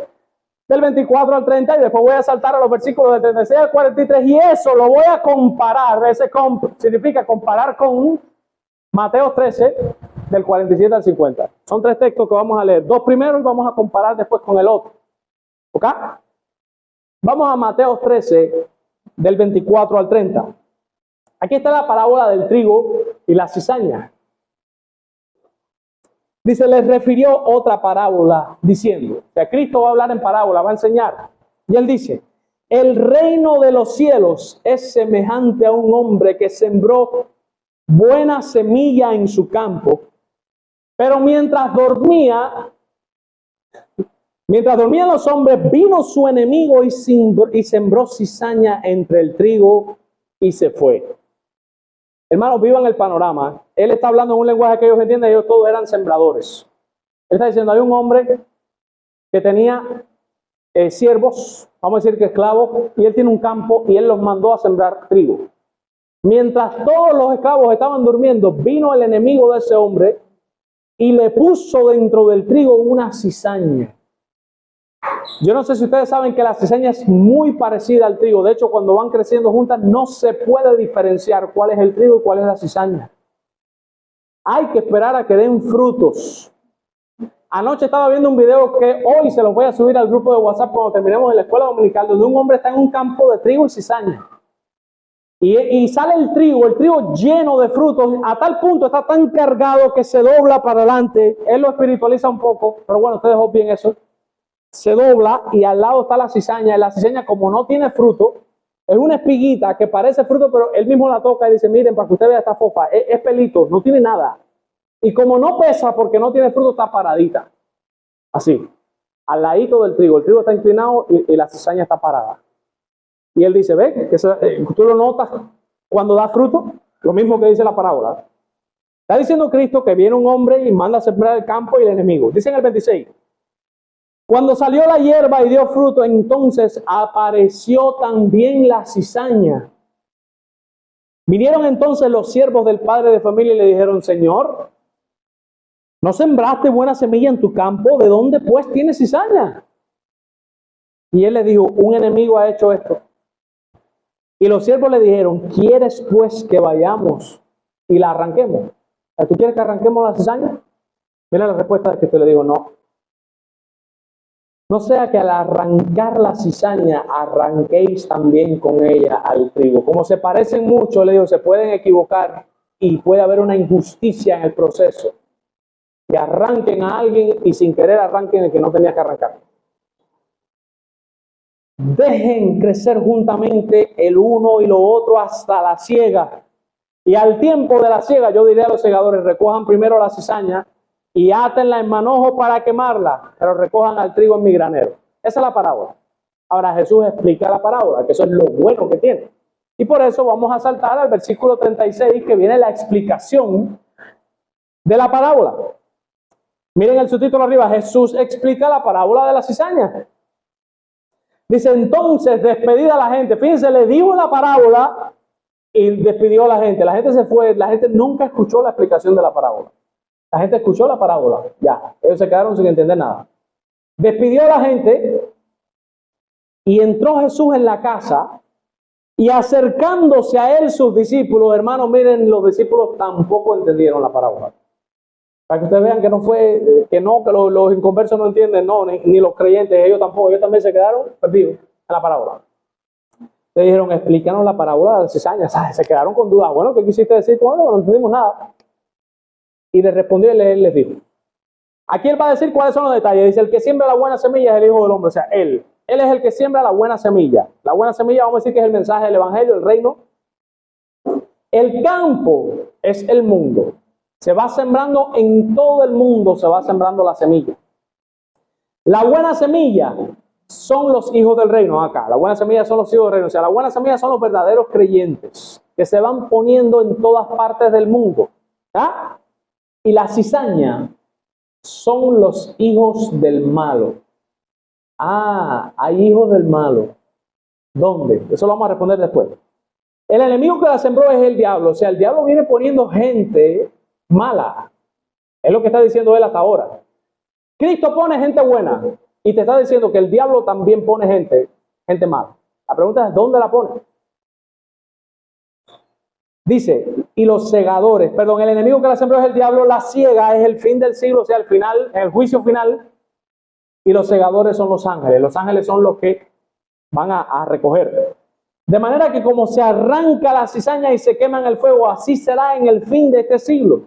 del 24 al 30, y después voy a saltar a los versículos del 36 al 43, y eso lo voy a comparar. Ese significa comparar con Mateo 13, del 47 al 50. Son 3 textos que vamos a leer. 2 primeros y vamos a comparar después con el otro. ¿Ok? Vamos a Mateo 13, del 24 al 30. Aquí está la parábola del trigo y la cizaña. Dice, les refirió otra parábola diciendo, o sea, Cristo va a hablar en parábola, va a enseñar. Y él dice, el reino de los cielos es semejante a un hombre que sembró buena semilla en su campo, pero mientras dormían los hombres, vino su enemigo y sembró cizaña entre el trigo y se fue. Hermanos, vivan el panorama. Él está hablando en un lenguaje que ellos entienden, ellos todos eran sembradores. Él está diciendo, hay un hombre que tenía siervos, vamos a decir que esclavos, y él tiene un campo y él los mandó a sembrar trigo. Mientras todos los esclavos estaban durmiendo, vino el enemigo de ese hombre y le puso dentro del trigo una cizaña. Yo no sé si ustedes saben que la cizaña es muy parecida al trigo. De hecho, cuando van creciendo juntas, no se puede diferenciar cuál es el trigo y cuál es la cizaña. Hay que esperar a que den frutos. Anoche estaba viendo un video que hoy se los voy a subir al grupo de WhatsApp cuando terminemos en la escuela dominical, donde un hombre está en un campo de trigo y cizaña. Y sale el trigo lleno de frutos, a tal punto está tan cargado que se dobla para adelante. Él lo espiritualiza un poco, pero bueno, ustedes ven bien eso. Se dobla y al lado está la cizaña. Y la cizaña, como no tiene fruto, es una espiguita que parece fruto, pero él mismo la toca y dice, miren, para que usted vea esta fofa, es pelito, no tiene nada. Y como no pesa porque no tiene fruto, está paradita. Así, al ladito del trigo. El trigo está inclinado y la cizaña está parada. Y él dice, ve, que tú lo notas cuando da fruto, lo mismo que dice la parábola. Está diciendo Cristo que viene un hombre y manda a sembrar el campo y el enemigo. Dice en el 26, cuando salió la hierba y dio fruto, entonces apareció también la cizaña. Vinieron entonces los siervos del padre de familia y le dijeron, Señor, ¿no sembraste buena semilla en tu campo? ¿De dónde pues tienes cizaña? Y él le dijo, un enemigo ha hecho esto. Y los siervos le dijeron, ¿quieres pues que vayamos y la arranquemos? ¿Tú quieres que arranquemos la cizaña? Mira la respuesta que te le digo, no. No sea que al arrancar la cizaña arranquéis también con ella al trigo. Como se parecen mucho, le digo, se pueden equivocar y puede haber una injusticia en el proceso. Que arranquen a alguien y sin querer arranquen el que no tenía que arrancar. Dejen crecer juntamente el uno y lo otro hasta la siega. Y al tiempo de la siega, yo diré a los segadores, recojan primero la cizaña y átenla en manojo para quemarla, pero recojan al trigo en mi granero. Esa es la parábola. Ahora Jesús explica la parábola, que eso es lo bueno que tiene. Y por eso vamos a saltar al versículo 36, que viene la explicación de la parábola. Miren el subtítulo arriba, Jesús explica la parábola de la cizaña. Dice, entonces, despedida la gente. Fíjense, le dijo la parábola y despidió a la gente. La gente se fue, la gente nunca escuchó la explicación de la parábola. La gente escuchó la parábola, ya. Ellos se quedaron sin entender nada. Despidió a la gente y entró Jesús en la casa y acercándose a él sus discípulos, hermanos, miren, los discípulos tampoco entendieron la parábola. Para que ustedes vean que no fue, que los inconversos no entienden, no, ni los creyentes, ellos tampoco, ellos también se quedaron perdidos en la parábola. Le dijeron, explícanos la parábola de la cizaña, se quedaron con dudas. Bueno, ¿qué quisiste decir? Bueno, no entendimos nada. Y le respondió y él les dijo. Aquí él va a decir cuáles son los detalles. Dice, el que siembra la buena semilla es el Hijo del Hombre, o sea, él. Él es el que siembra la buena semilla. La buena semilla, vamos a decir que es el mensaje del Evangelio, el reino. El campo es el mundo. Se va sembrando en todo el mundo, se va sembrando la semilla. La buena semilla son los hijos del reino acá. La buena semilla son los hijos del reino. O sea, la buena semilla son los verdaderos creyentes que se van poniendo en todas partes del mundo. ¿Ah? Y la cizaña son los hijos del malo. Ah, hay hijos del malo. ¿Dónde? Eso lo vamos a responder después. El enemigo que la sembró es el diablo. O sea, el diablo viene poniendo gente mala. Es lo que está diciendo él hasta ahora. Cristo pone gente buena y te está diciendo que el diablo también pone gente mala. La pregunta es, ¿dónde la pone? Dice, y los segadores, perdón, el enemigo que la sembró es el diablo, la siega es el fin del siglo, o sea, el final, el juicio final, y los segadores son los ángeles. Los ángeles son los que van a recoger. De manera que como se arranca la cizaña y se quema en el fuego, así será en el fin de este siglo.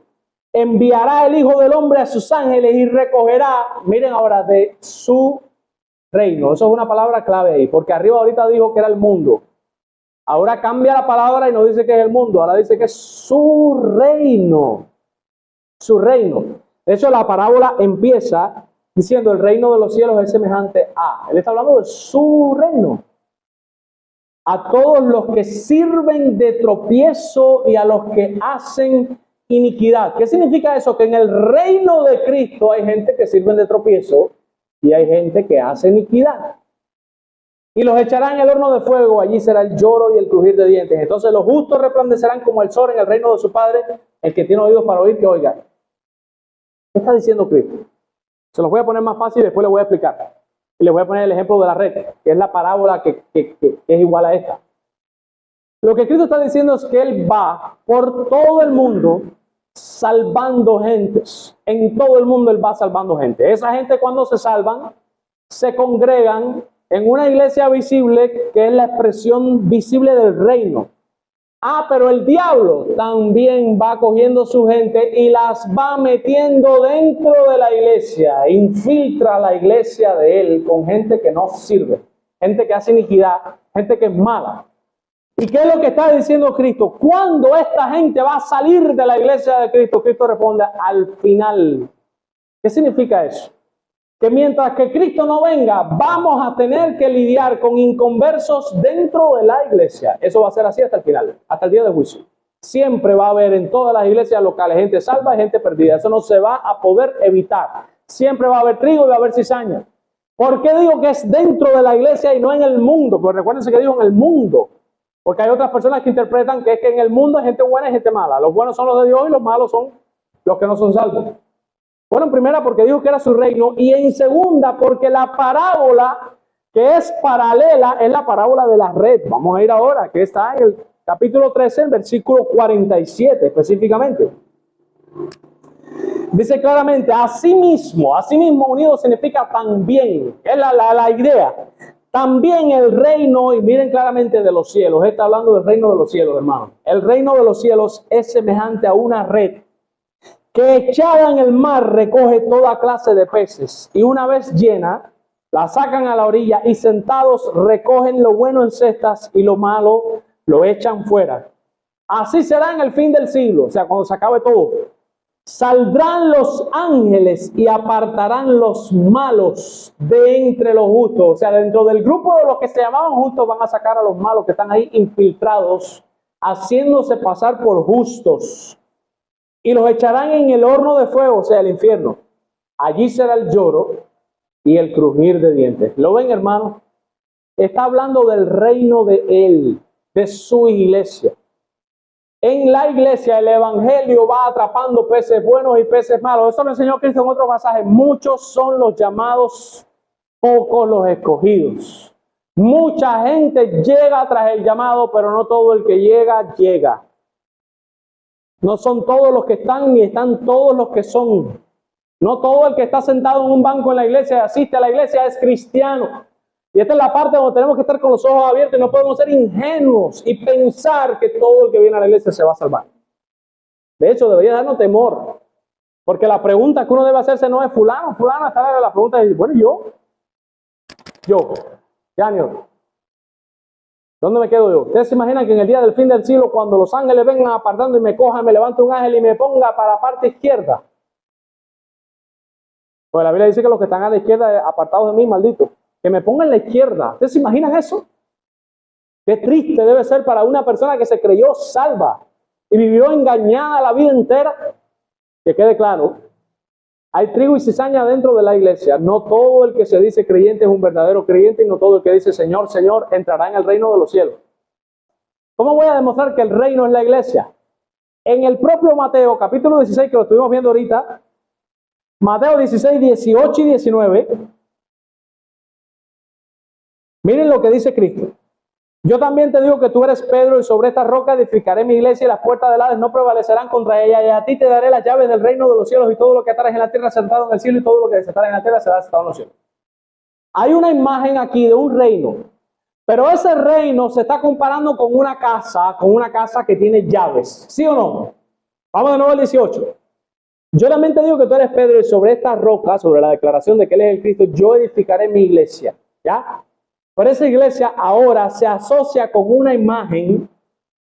Enviará el Hijo del Hombre a sus ángeles y recogerá, miren ahora, de su reino. Eso es una palabra clave ahí, porque arriba ahorita dijo que era el mundo. Ahora cambia la palabra y no dice que es el mundo, ahora dice que es su reino. Su reino. De hecho, la parábola empieza diciendo el reino de los cielos es semejante a. Él está hablando de su reino. A todos los que sirven de tropiezo y a los que hacen iniquidad. ¿Qué significa eso? Que en el reino de Cristo hay gente que sirven de tropiezo y hay gente que hace iniquidad. Y los echarán en el horno de fuego, allí será el lloro y el crujir de dientes. Entonces los justos resplandecerán como el sol en el reino de su Padre. El que tiene oídos para oír, que oiga. ¿Qué está diciendo Cristo? Se los voy a poner más fácil y después les voy a explicar. Y les voy a poner el ejemplo de la red, que es la parábola que es igual a esta. Lo que Cristo está diciendo es que Él va por todo el mundo salvando gentes. En todo el mundo Él va salvando gente. Esa gente cuando se salvan, se congregan en una iglesia visible que es la expresión visible del reino. Pero el diablo también va cogiendo su gente y las va metiendo dentro de la iglesia, infiltra la iglesia de él con gente que no sirve, gente que hace iniquidad, gente que es mala. ¿Y qué es lo que está diciendo Cristo? ¿Cuándo esta gente va a salir de la iglesia de Cristo? Cristo responde: al final. ¿Qué significa eso? Que mientras que Cristo no venga, vamos a tener que lidiar con inconversos dentro de la iglesia. Eso va a ser así hasta el final, hasta el día del juicio. Siempre va a haber en todas las iglesias locales gente salva y gente perdida. Eso no se va a poder evitar. Siempre va a haber trigo y va a haber cizaña. ¿Por qué digo que es dentro de la iglesia y no en el mundo? Pues recuérdense que digo en el mundo. Porque hay otras personas que interpretan que es que en el mundo hay gente buena y gente mala. Los buenos son los de Dios y los malos son los que no son salvos. Bueno, en primera porque dijo que era su reino, y en segunda porque la parábola que es paralela es la parábola de la red. Vamos a ir ahora, que está en el capítulo 13, en versículo 47 específicamente. Dice claramente: asimismo unido significa también, es la idea. También el reino, y miren claramente, de los cielos, está hablando del reino de los cielos, hermano. El reino de los cielos es semejante a una red que echada en el mar recoge toda clase de peces, y una vez llena, la sacan a la orilla y sentados recogen lo bueno en cestas y lo malo lo echan fuera. Así será en el fin del siglo, o sea, cuando se acabe todo. Saldrán los ángeles y apartarán los malos de entre los justos. O sea, dentro del grupo de los que se llamaban justos van a sacar a los malos que están ahí infiltrados, haciéndose pasar por justos. Y los echarán en el horno de fuego, o sea, el infierno. Allí será el lloro y el crujir de dientes. ¿Lo ven, hermano? Está hablando del reino de él, de su iglesia. En la iglesia el evangelio va atrapando peces buenos y peces malos. Eso lo enseñó Cristo en otro pasaje. Muchos son los llamados, pocos los escogidos. Mucha gente llega tras el llamado, pero no todo el que llega, llega. No son todos los que están, ni están todos los que son. No todo el que está sentado en un banco en la iglesia y asiste a la iglesia es cristiano. Y esta es la parte donde tenemos que estar con los ojos abiertos y no podemos ser ingenuos y pensar que todo el que viene a la iglesia se va a salvar. De hecho, debería darnos temor. Porque la pregunta que uno debe hacerse no es fulano, está la pregunta es, bueno, Daniel, ¿dónde me quedo yo? ¿Ustedes se imaginan que en el día del fin del siglo, cuando los ángeles vengan apartando y me cojan, me levante un ángel y me ponga para la parte izquierda? Pues la Biblia dice que los que están a la izquierda, apartados de mí, malditos, que me pongan en la izquierda. ¿Ustedes se imaginan eso? Qué triste debe ser para una persona que se creyó salva y vivió engañada la vida entera. Que quede claro, hay trigo y cizaña dentro de la iglesia. No todo el que se dice creyente es un verdadero creyente, y no todo el que dice Señor, Señor entrará en el reino de los cielos. ¿Cómo voy a demostrar que el reino es la iglesia? En el propio Mateo, capítulo 16, que lo estuvimos viendo ahorita, Mateo 16, 18 y 19, miren lo que dice Cristo. Yo también te digo que tú eres Pedro, y sobre esta roca edificaré mi iglesia, y las puertas del Hades no prevalecerán contra ella, y a ti te daré las llaves del reino de los cielos, y todo lo que atares en la tierra será atado en el cielo, y todo lo que desatares en la tierra será desatado en los cielos. Hay una imagen aquí de un reino, pero ese reino se está comparando con una casa que tiene llaves, ¿sí o no? Vamos de nuevo al 18. Yo también te digo que tú eres Pedro, y sobre esta roca, sobre la declaración de que él es el Cristo, yo edificaré mi iglesia, ¿ya? Pero esa iglesia ahora se asocia con una imagen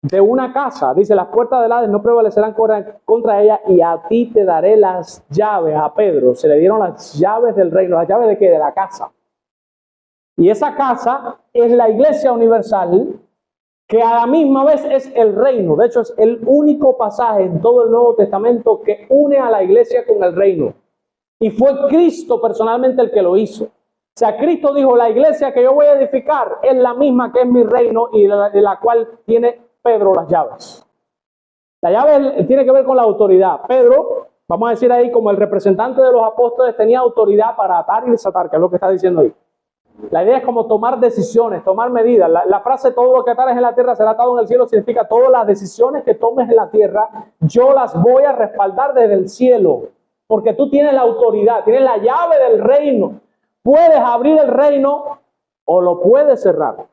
de una casa. Dice, las puertas del Hades no prevalecerán contra ella, y a ti te daré las llaves. A Pedro se le dieron las llaves del reino. ¿Las llaves de qué? De la casa. Y esa casa es la iglesia universal, que a la misma vez es el reino. De hecho, es el único pasaje en todo el Nuevo Testamento que une a la iglesia con el reino. Y fue Cristo personalmente el que lo hizo. O sea, Cristo dijo, la iglesia que yo voy a edificar es la misma que es mi reino, y de la cual tiene Pedro las llaves. La llave tiene que ver con la autoridad. Pedro, vamos a decir ahí, como el representante de los apóstoles, tenía autoridad para atar y desatar, que es lo que está diciendo ahí. La idea es como tomar decisiones, tomar medidas. La frase, todo lo que atares en la tierra será atado en el cielo, significa todas las decisiones que tomes en la tierra, yo las voy a respaldar desde el cielo. Porque tú tienes la autoridad, tienes la llave del reino. Puedes abrir el reino o lo puedes cerrar.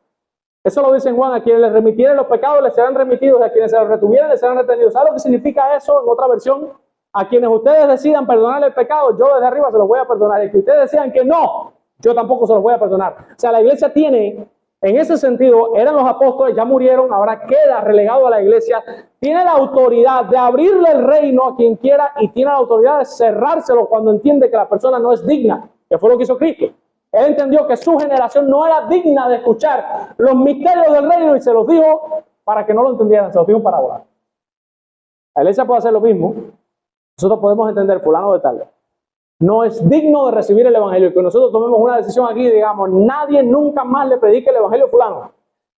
Eso lo dice en Juan: a quienes les remitieren los pecados les serán remitidos, y a quienes se los retuvieran les serán retenidos. ¿Sabe lo que significa eso en otra versión? A quienes ustedes decidan perdonar el pecado, yo desde arriba se los voy a perdonar. Y que ustedes decidan que no, yo tampoco se los voy a perdonar. O sea, la iglesia tiene, en ese sentido, eran los apóstoles, ya murieron, ahora queda relegado a la iglesia. Tiene la autoridad de abrirle el reino a quien quiera y tiene la autoridad de cerrárselo cuando entiende que la persona no es digna, que fue lo que hizo Cristo. Él entendió que su generación no era digna de escuchar los misterios del reino y se los dijo para que no lo entendieran, se los dijo en parábola. La iglesia puede hacer lo mismo. Nosotros podemos entender, fulano de tal no es digno de recibir el evangelio, y que nosotros tomemos una decisión aquí y digamos: nadie nunca más le predique el evangelio a fulano.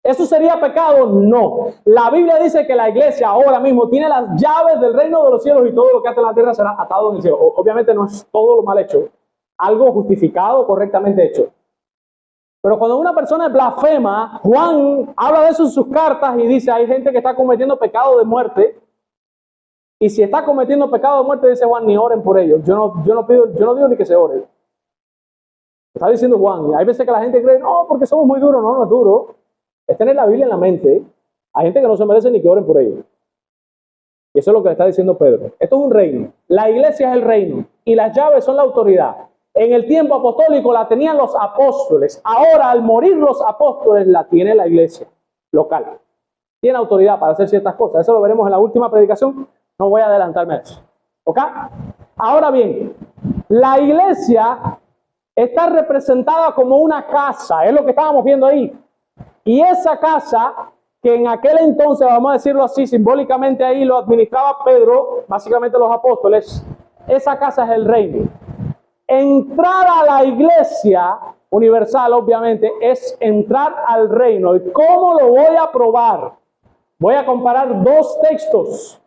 ¿Eso sería pecado? No. La Biblia dice que la iglesia ahora mismo tiene las llaves del reino de los cielos y todo lo que ata en la tierra será atado en el cielo. Obviamente no es todo lo mal hecho, algo justificado, correctamente hecho. Pero cuando una persona blasfema, Juan habla de eso en sus cartas y dice: hay gente que está cometiendo pecado de muerte. Y si está cometiendo pecado de muerte, dice Juan, ni oren por ellos. Yo no digo ni que se ore. Está diciendo Juan. Hay veces que la gente cree: no, porque somos muy duros. No, no es duro. Es tener la Biblia en la mente. Hay gente que no se merece ni que oren por ellos. Y eso es lo que le está diciendo Pedro. Esto es un reino. La iglesia es el reino. Y las llaves son la autoridad. En el tiempo apostólico la tenían los apóstoles. Ahora, al morir los apóstoles, la tiene la iglesia local. Tiene autoridad para hacer ciertas cosas. Eso lo veremos en la última predicación. No voy a adelantarme a eso. ¿Ok? Ahora bien, la iglesia está representada como una casa. Es lo que estábamos viendo ahí. Y esa casa, que en aquel entonces, vamos a decirlo así, simbólicamente ahí lo administraba Pedro, básicamente los apóstoles, esa casa es el reino. Entrar a la iglesia universal, obviamente, es entrar al reino. ¿Y cómo lo voy a probar? Voy a comparar dos textos.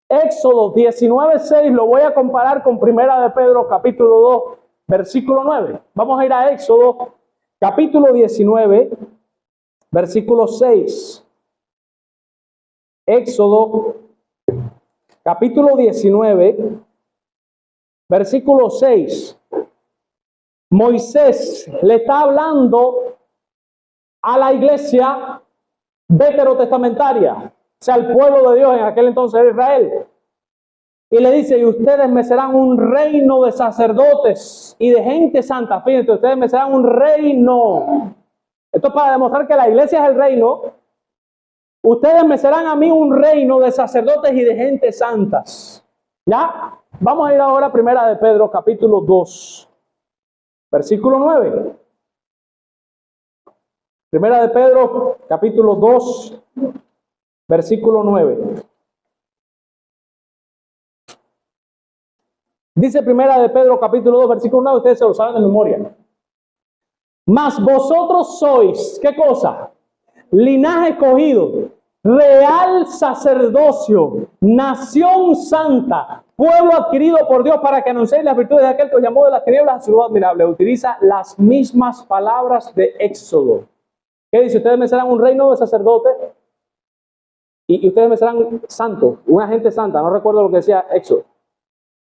Éxodo 19:6 lo voy a comparar con Primera de Pedro, capítulo 2, versículo 9. Vamos a ir a Éxodo, capítulo 19, versículo 6. Éxodo, capítulo 19, versículo 6. Moisés le está hablando a la iglesia veterotestamentaria, o sea, el pueblo de Dios en aquel entonces de Israel. Y le dice: y ustedes me serán un reino de sacerdotes y de gente santa. Fíjense, ustedes me serán un reino. Esto es para demostrar que la iglesia es el reino. Ustedes me serán a mí un reino de sacerdotes y de gente santas. ¿Ya? Vamos a ir ahora a Primera de Pedro, capítulo 2, versículo 9. Primera de Pedro, capítulo 2, versículo 9. Dice Primera de Pedro, capítulo 2, versículo 9, ustedes se lo saben de memoria. Mas vosotros sois, ¿qué cosa? Linaje escogido, real sacerdocio, nación santa, pueblo adquirido por Dios para que anunciéis las virtudes de aquel que os llamó de las tinieblas a su luz admirable. Utiliza las mismas palabras de Éxodo. ¿Qué dice? Ustedes me serán un reino de sacerdotes y ustedes me serán santos, una gente santa. No recuerdo lo que decía Éxodo.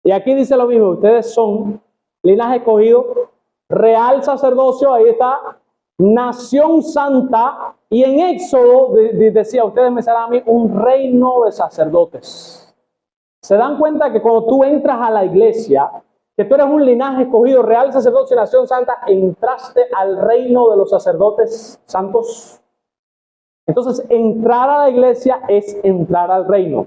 Y aquí dice lo mismo: ustedes son linaje escogido, real sacerdocio, ahí está, nación santa. Y en Éxodo decía: ustedes me serán a mí un reino de sacerdotes. ¿Se dan cuenta que cuando tú entras a la iglesia, que tú eres un linaje escogido, real sacerdocio y nación santa, entraste al reino de los sacerdotes santos? Entonces, entrar a la iglesia es entrar al reino.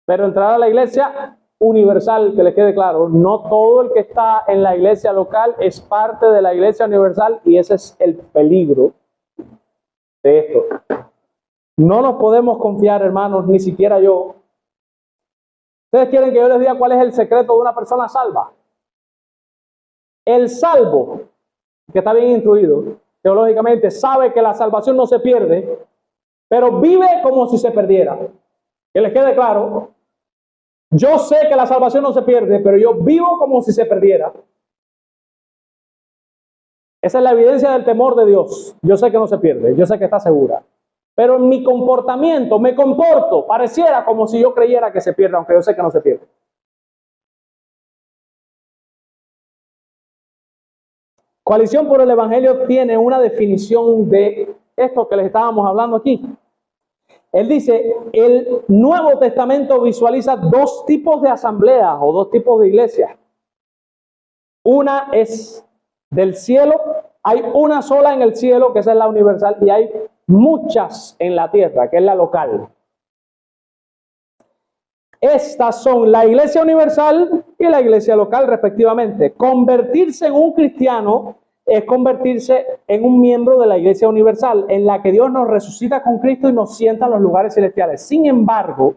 Pero entrar a la iglesia universal, que les quede claro, no todo el que está en la iglesia local es parte de la iglesia universal, y ese es el peligro de esto. No nos podemos confiar, hermanos, ni siquiera yo. ¿Ustedes quieren que yo les diga cuál es el secreto de una persona salva? El salvo, que está bien instruido teológicamente, sabe que la salvación no se pierde, pero vive como si se perdiera. Que les quede claro. Yo sé que la salvación no se pierde, pero yo vivo como si se perdiera. Esa es la evidencia del temor de Dios. Yo sé que no se pierde, yo sé que está segura. Pero en mi comportamiento, me comporto, pareciera como si yo creyera que se pierde, aunque yo sé que no se pierde. Coalición por el Evangelio tiene una definición de esto que les estábamos hablando aquí. Él dice, el Nuevo Testamento visualiza dos tipos de asambleas o dos tipos de iglesias. Una es del cielo, hay una sola en el cielo, que esa es la universal, y hay muchas en la tierra, que es la local. Estas son la iglesia universal y la iglesia local, respectivamente. Convertirse en un cristiano es convertirse en un miembro de la iglesia universal, en la que Dios nos resucita con Cristo y nos sienta en los lugares celestiales. Sin embargo,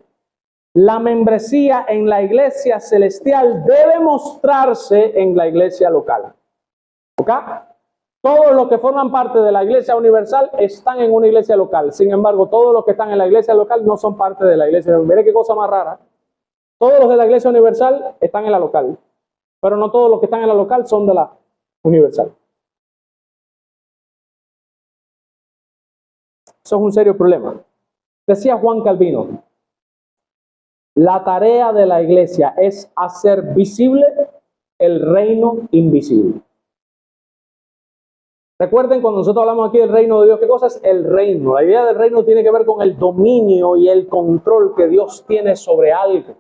la membresía en la iglesia celestial debe mostrarse en la iglesia local. ¿Ok? Todos los que forman parte de la iglesia universal están en una iglesia local. Sin embargo, todos los que están en la iglesia local no son parte de la iglesia universal. Mire qué cosa más rara. Todos los de la iglesia universal están en la local, pero no todos los que están en la local son de la universal. Eso es un serio problema. Decía Juan Calvino, la tarea de la iglesia es hacer visible el reino invisible. Recuerden, cuando nosotros hablamos aquí del reino de Dios, ¿qué cosa es el reino? La idea del reino tiene que ver con el dominio y el control que Dios tiene sobre algo.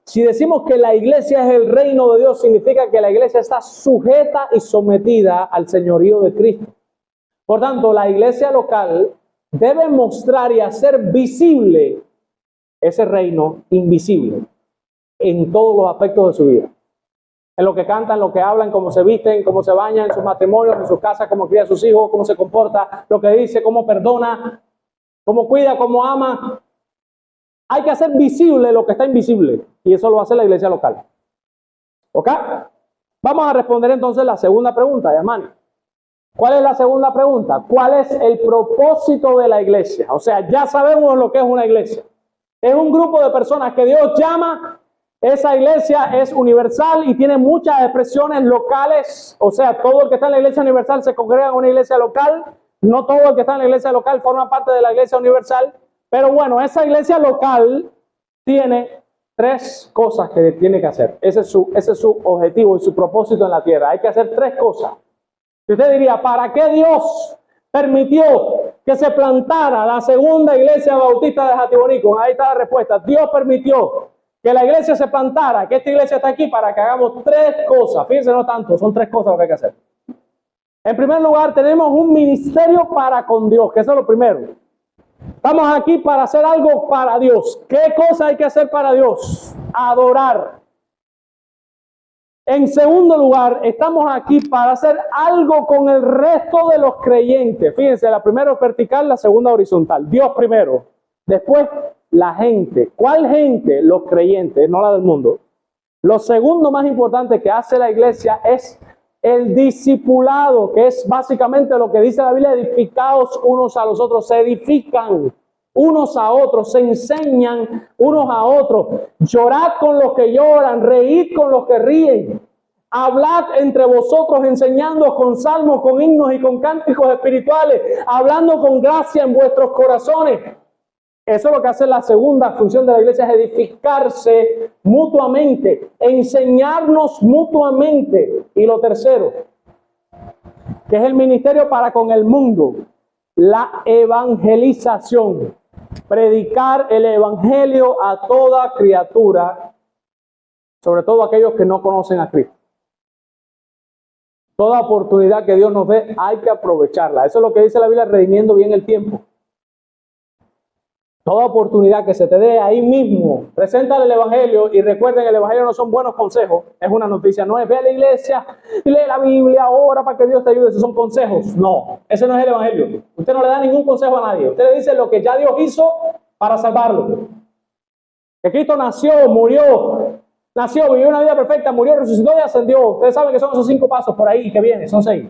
Si decimos que la iglesia es el reino de Dios, significa que la iglesia está sujeta y sometida al señorío de Cristo. Por tanto, la iglesia local debe mostrar y hacer visible ese reino invisible en todos los aspectos de su vida. En lo que cantan, lo que hablan, cómo se visten, cómo se bañan, en sus matrimonios, en sus casas, cómo cría a sus hijos, cómo se comporta, lo que dice, cómo perdona, cómo cuida, cómo ama. Hay que hacer visible lo que está invisible, y eso lo hace la iglesia local. ¿Ok? Vamos a responder entonces la segunda pregunta, hermano. ¿Cuál es la segunda pregunta? ¿Cuál es el propósito de la iglesia? O sea, ya sabemos lo que es una iglesia. Es un grupo de personas que Dios llama. Esa iglesia es universal y tiene muchas expresiones locales. O sea, todo el que está en la iglesia universal se congrega en una iglesia local. No todo el que está en la iglesia local forma parte de la iglesia universal. Pero bueno, esa iglesia local tiene tres cosas que tiene que hacer. Ese es su objetivo y su propósito en la tierra. Hay que hacer tres cosas. Y usted diría, ¿para qué Dios permitió que se plantara la segunda iglesia bautista de Jatibonico? Ahí está la respuesta. Dios permitió que la iglesia se plantara, que esta iglesia está aquí para que hagamos tres cosas. Fíjense, no tanto, son tres cosas lo que hay que hacer. En primer lugar, tenemos un ministerio para con Dios, que eso es lo primero. Estamos aquí para hacer algo para Dios. ¿Qué cosa hay que hacer para Dios? Adorar. En segundo lugar, estamos aquí para hacer algo con el resto de los creyentes. Fíjense, la primera es vertical, la segunda horizontal. Dios primero, después la gente. ¿Cuál gente? Los creyentes, no la del mundo. Lo segundo más importante que hace la iglesia es el discipulado, que es básicamente lo que dice la Biblia: edificaos unos a los otros. Se edifican unos a otros, se enseñan unos a otros. Llorad con los que lloran, reíd con los que ríen. Hablad entre vosotros, enseñando con salmos, con himnos y con cánticos espirituales, hablando con gracia en vuestros corazones. Eso es lo que hace la segunda función de la iglesia, es edificarse mutuamente, enseñarnos mutuamente. Y lo tercero, que es el ministerio para con el mundo, la evangelización. Predicar el evangelio a toda criatura, sobre todo aquellos que no conocen a Cristo. Toda oportunidad que Dios nos dé hay que aprovecharla. Eso es lo que dice la Biblia, redimiendo bien el tiempo. Toda oportunidad que se te dé ahí mismo, preséntale el evangelio. Y recuerden, el evangelio no son buenos consejos, es una noticia. No es ve a la iglesia y lee la Biblia, ora para que Dios te ayude. Esos son consejos. No, ese no es el evangelio. Usted no le da ningún consejo a nadie. Usted le dice lo que ya Dios hizo para salvarlo. Que Cristo nació, murió, vivió una vida perfecta, murió, resucitó y ascendió. Ustedes saben que son esos 5 pasos por ahí que vienen, son 6.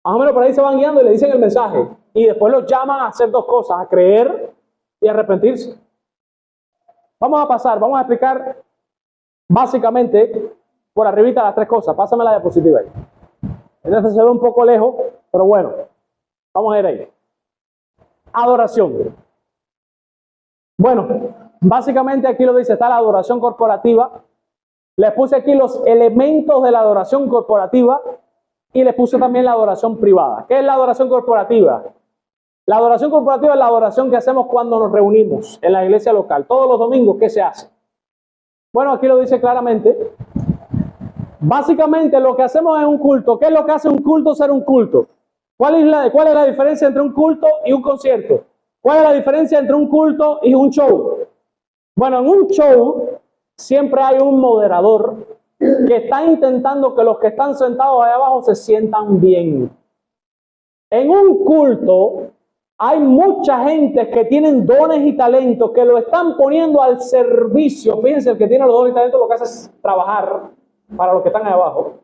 Más o menos por ahí se van guiando y le dicen el mensaje. Y después los llaman a hacer 2 cosas, a creer y arrepentirse. Vamos a explicar básicamente por arribita las 3 cosas. Pásame la diapositiva ahí. Entonces se ve un poco lejos, pero bueno, vamos a ir ahí. Adoración. Bueno, básicamente aquí lo dice, está la adoración corporativa. Les puse aquí los elementos de la adoración corporativa y les puse también la adoración privada. ¿Qué es la adoración corporativa? La adoración corporativa es la adoración que hacemos cuando nos reunimos en la iglesia local. Todos los domingos, ¿qué se hace? Bueno, aquí lo dice claramente. Básicamente lo que hacemos es un culto. ¿Qué es lo que hace un culto ser un culto? ¿Cuál es la diferencia entre un culto y un concierto? ¿Cuál es la diferencia entre un culto y un show? Bueno, en un show siempre hay un moderador que está intentando que los que están sentados ahí abajo se sientan bien. En un culto hay mucha gente que tienen dones y talentos que lo están poniendo al servicio. Fíjense, el que tiene los dones y talentos lo que hace es trabajar para los que están ahí abajo.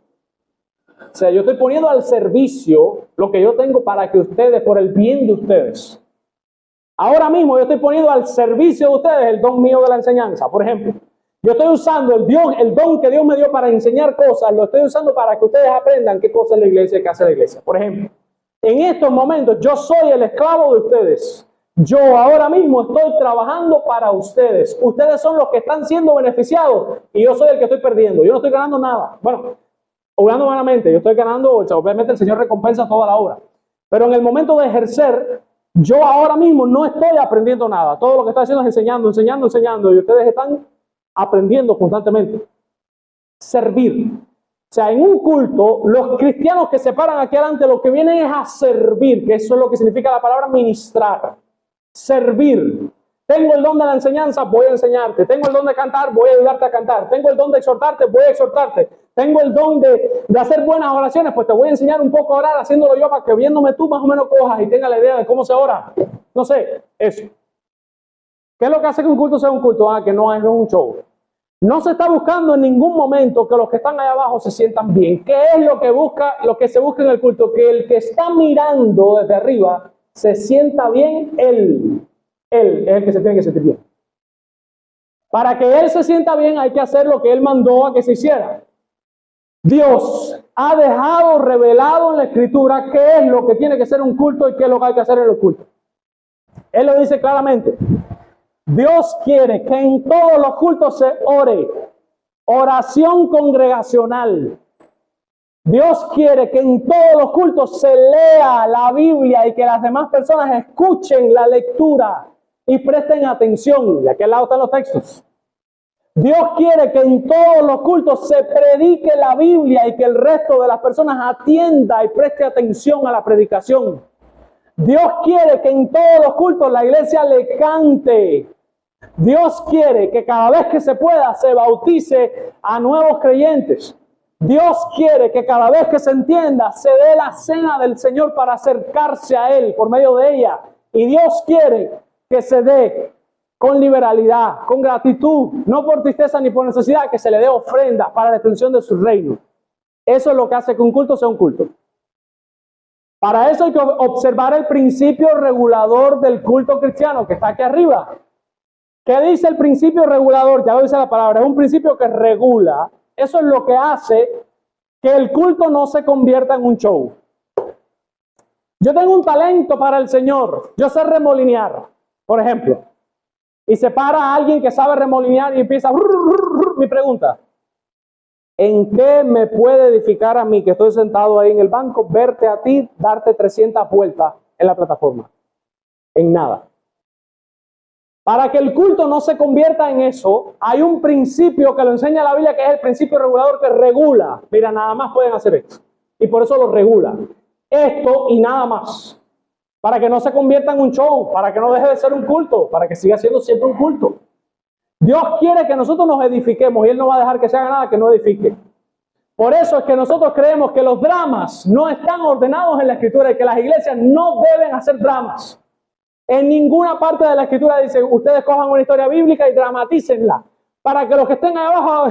O sea, yo estoy poniendo al servicio lo que yo tengo para que ustedes, por el bien de ustedes. Ahora mismo yo estoy poniendo al servicio de ustedes el don mío de la enseñanza. Por ejemplo, yo estoy usando el don que Dios me dio para enseñar cosas, lo estoy usando para que ustedes aprendan qué cosa es la iglesia y qué hace la iglesia. Por ejemplo, en estos momentos yo soy el esclavo de ustedes. Yo ahora mismo estoy trabajando para ustedes. Ustedes son los que están siendo beneficiados y yo soy el que estoy perdiendo. Yo no estoy ganando nada. Bueno, obrando humanamente, yo estoy ganando, obviamente el Señor recompensa toda la obra. Pero en el momento de ejercer, yo ahora mismo no estoy aprendiendo nada. Todo lo que estoy haciendo es enseñando. Y ustedes están aprendiendo constantemente. Servir. O sea, en un culto, los cristianos que se paran aquí adelante, lo que vienen es a servir, que eso es lo que significa la palabra ministrar. Servir. Tengo el don de la enseñanza, voy a enseñarte. Tengo el don de cantar, voy a ayudarte a cantar. Tengo el don de exhortarte, voy a exhortarte. Tengo el don de hacer buenas oraciones, pues te voy a enseñar un poco a orar haciéndolo yo para que viéndome tú más o menos cojas y tengas la idea de cómo se ora. No sé, eso. ¿Qué es lo que hace que un culto sea un culto? Que no es un show. No se está buscando en ningún momento que los que están allá abajo se sientan bien. ¿Qué es lo que se busca en el culto? Que el que está mirando desde arriba se sienta bien, él es el que se tiene que sentir bien. Para que él se sienta bien hay que hacer lo que él mandó a que se hiciera. Dios ha dejado revelado en la Escritura qué es lo que tiene que ser un culto y qué es lo que hay que hacer en los cultos. Él lo dice claramente. Dios quiere que en todos los cultos se ore. Oración congregacional. Dios quiere que en todos los cultos se lea la Biblia y que las demás personas escuchen la lectura y presten atención. Y aquí al lado están los textos. Dios quiere que en todos los cultos se predique la Biblia y que el resto de las personas atienda y preste atención a la predicación. Dios quiere que en todos los cultos la iglesia le cante. Dios quiere que cada vez que se pueda se bautice a nuevos creyentes. Dios quiere que cada vez que se entienda se dé la cena del Señor para acercarse a Él por medio de ella. Y Dios quiere que se dé con liberalidad, con gratitud, no por tristeza ni por necesidad, que se le dé ofrenda para la extensión de su reino. Eso es lo que hace que un culto sea un culto. Para eso hay que observar el principio regulador del culto cristiano que está aquí arriba. ¿Qué dice el principio regulador? Ya lo dice la palabra, es un principio que regula. Eso es lo que hace que el culto no se convierta en un show. Yo tengo un talento para el Señor. Yo sé remolinear, por ejemplo. Y se para alguien que sabe remolinear y empieza... Mi pregunta, ¿en qué me puede edificar a mí que estoy sentado ahí en el banco, verte a ti, darte 300 vueltas en la plataforma? En nada. Para que el culto no se convierta en eso, hay un principio que lo enseña la Biblia, que es el principio regulador que regula. Mira, nada más pueden hacer esto. Y por eso lo regula. Esto y nada más. Para que no se convierta en un show, para que no deje de ser un culto, para que siga siendo siempre un culto. Dios quiere que nosotros nos edifiquemos y Él no va a dejar que se haga nada que no edifique. Por eso es que nosotros creemos que los dramas no están ordenados en la Escritura y que las iglesias no deben hacer dramas. En ninguna parte de la Escritura dice, ustedes cojan una historia bíblica y dramatícenla, para que los que estén ahí abajo,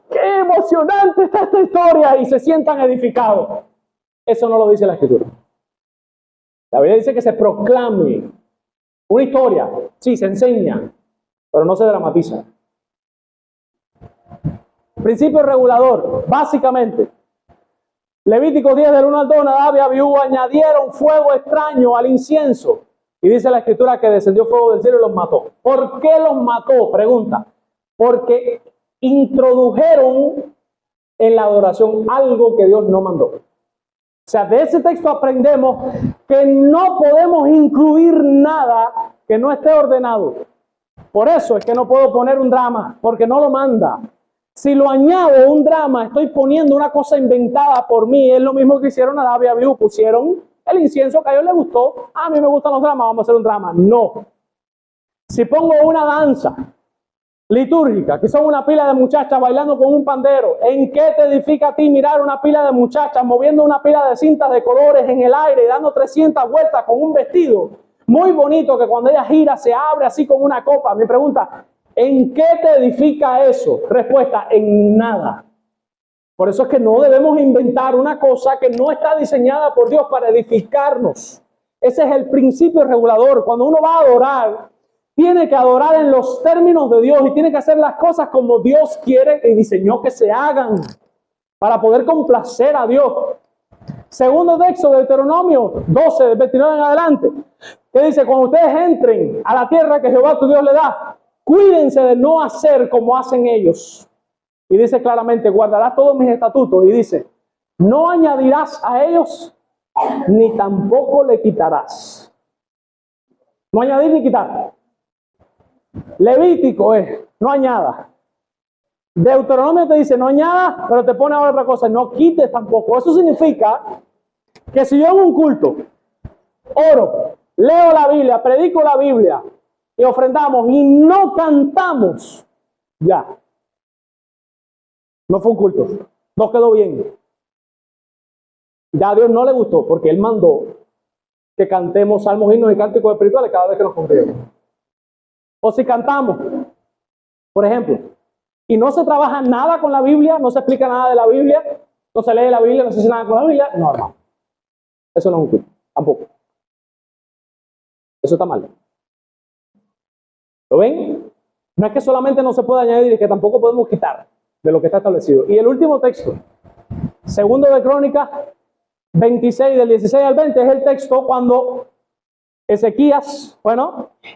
¡qué emocionante está esta historia! Y se sientan edificados. Eso no lo dice la Escritura. La Biblia dice que se proclame una historia, sí, se enseña, pero no se dramatiza. Principio regulador, básicamente. Levítico 10 del 1 al 2, Nadab y Abiú añadieron fuego extraño al incienso. Y dice la Escritura que descendió fuego del cielo y los mató. ¿Por qué los mató? Pregunta. Porque introdujeron en la adoración algo que Dios no mandó. O sea, de ese texto aprendemos que no podemos incluir nada que no esté ordenado. Por eso es que no puedo poner un drama, porque no lo manda. Si lo añado un drama, estoy poniendo una cosa inventada por mí. Es lo mismo que hicieron Nadab y Abiú. Pusieron el incienso que a ellos les gustó. A mí me gustan los dramas, vamos a hacer un drama. No. Si pongo una danza litúrgica, que son una pila de muchachas bailando con un pandero, ¿en qué te edifica a ti mirar una pila de muchachas moviendo una pila de cintas de colores en el aire y dando 300 vueltas con un vestido muy bonito que cuando ella gira se abre así como una copa? Mi pregunta, ¿en qué te edifica eso? Respuesta, en nada. Por eso es que no debemos inventar una cosa que no está diseñada por Dios para edificarnos. Ese es el principio regulador. Cuando uno va a adorar, tiene que adorar en los términos de Dios y tiene que hacer las cosas como Dios quiere y diseñó que se hagan para poder complacer a Dios. Segundo texto de Deuteronomio 12, del 29 en adelante, que dice, cuando ustedes entren a la tierra que Jehová tu Dios le da, cuídense de no hacer como hacen ellos. Y dice claramente, guardarás todos mis estatutos. Y dice, no añadirás a ellos, ni tampoco le quitarás. No añadir ni quitar. Levítico es, no añadas. Deuteronomio te dice, no añadas, pero te pone ahora otra cosa, no quites tampoco. Eso significa que si yo en un culto oro, leo la Biblia, predico la Biblia y ofrendamos y no cantamos, ya. No fue un culto, no quedó bien. Ya a Dios no le gustó porque Él mandó que cantemos salmos, himnos y cánticos espirituales cada vez que nos congregamos. O si cantamos, por ejemplo, y no se trabaja nada con la Biblia, no se explica nada de la Biblia, no se lee la Biblia, no se dice nada con la Biblia, no, hermano. Eso no es un culto, tampoco. Eso está mal. ¿Lo ven? No es que solamente no se puede añadir, es que tampoco podemos quitar de lo que está establecido. Y el último texto, segundo de Crónicas 26, del 16 al 20, es el texto cuando Ezequías,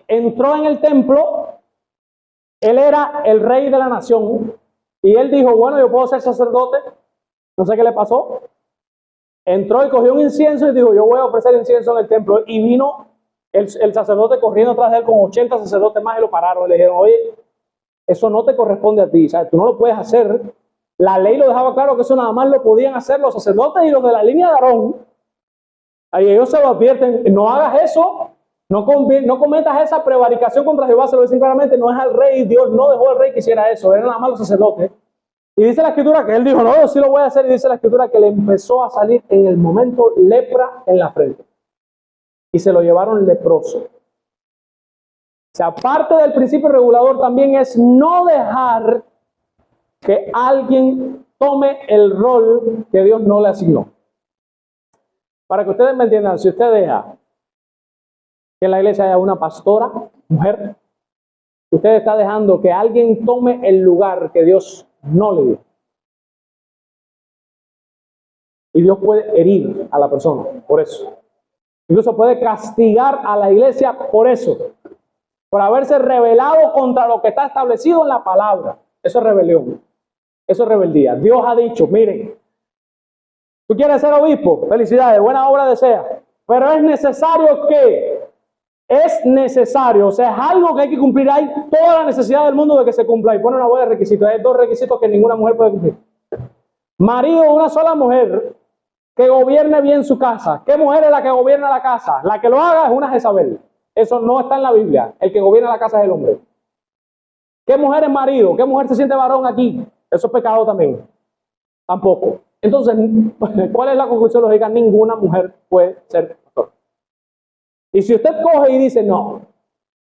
entró en el templo. Él era el rey de la nación y él dijo, bueno, yo puedo ser sacerdote. No sé qué le pasó. Entró y cogió un incienso y dijo, yo voy a ofrecer incienso en el templo. Y vino el sacerdote corriendo atrás de él con 80 sacerdotes más y lo pararon. Y le dijeron, oye, eso no te corresponde a ti, ¿sabes? Tú no lo puedes hacer. La ley lo dejaba claro que eso nada más lo podían hacer los sacerdotes y los de la línea de Aarón. Ahí ellos se lo advierten, no hagas eso, no cometas esa prevaricación contra Jehová, se lo dicen claramente, no es al rey, Dios no dejó al rey que hiciera eso, eran nada más los sacerdotes. Y dice la escritura que él dijo, no, yo sí lo voy a hacer, y dice la escritura que le empezó a salir en el momento lepra en la frente. Y se lo llevaron leproso. O sea, parte del principio regulador también es no dejar que alguien tome el rol que Dios no le asignó. Para que ustedes me entiendan, si usted deja que en la iglesia haya una pastora, mujer, usted está dejando que alguien tome el lugar que Dios no le dio. Y Dios puede herir a la persona por eso. Incluso puede castigar a la iglesia por eso. Por haberse rebelado contra lo que está establecido en la palabra. Eso es rebelión. Eso es rebeldía. Dios ha dicho, miren, tú quieres ser obispo, felicidades, buena obra desea. Pero es necesario, o sea, es algo que hay que cumplir. Hay toda la necesidad del mundo de que se cumpla. Y pone una bola de requisitos. Hay 2 requisitos que ninguna mujer puede cumplir. Marido de una sola mujer que gobierne bien su casa. ¿Qué mujer es la que gobierna la casa? La que lo haga es una Jezabel. Eso no está en la Biblia. El que gobierna la casa es el hombre. ¿Qué mujer es marido? ¿Qué mujer se siente varón aquí? Eso es pecado también. Tampoco. Entonces, ¿cuál es la conclusión lógica? Ninguna mujer puede ser pastora. Y si usted coge y dice, no,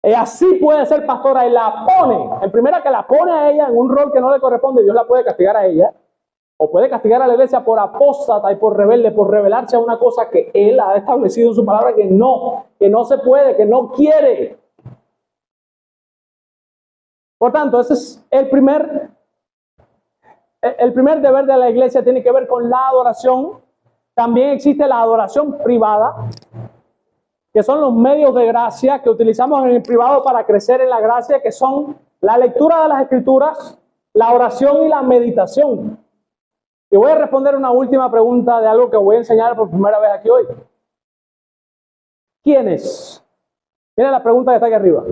ella sí puede ser pastora y la pone, en primera que la pone a ella en un rol que no le corresponde, Dios la puede castigar a ella, o puede castigar a la iglesia por apóstata y por rebelde, por rebelarse a una cosa que Él ha establecido en su palabra que no se puede, que no quiere. Por tanto, ese es el primer deber de la iglesia, tiene que ver con la adoración. También existe la adoración privada, que son los medios de gracia que utilizamos en el privado para crecer en la gracia, que son la lectura de las escrituras, la oración y la meditación. Y voy a responder una última pregunta de algo que voy a enseñar por primera vez aquí hoy. ¿Quiénes? Miren la pregunta que está aquí arriba.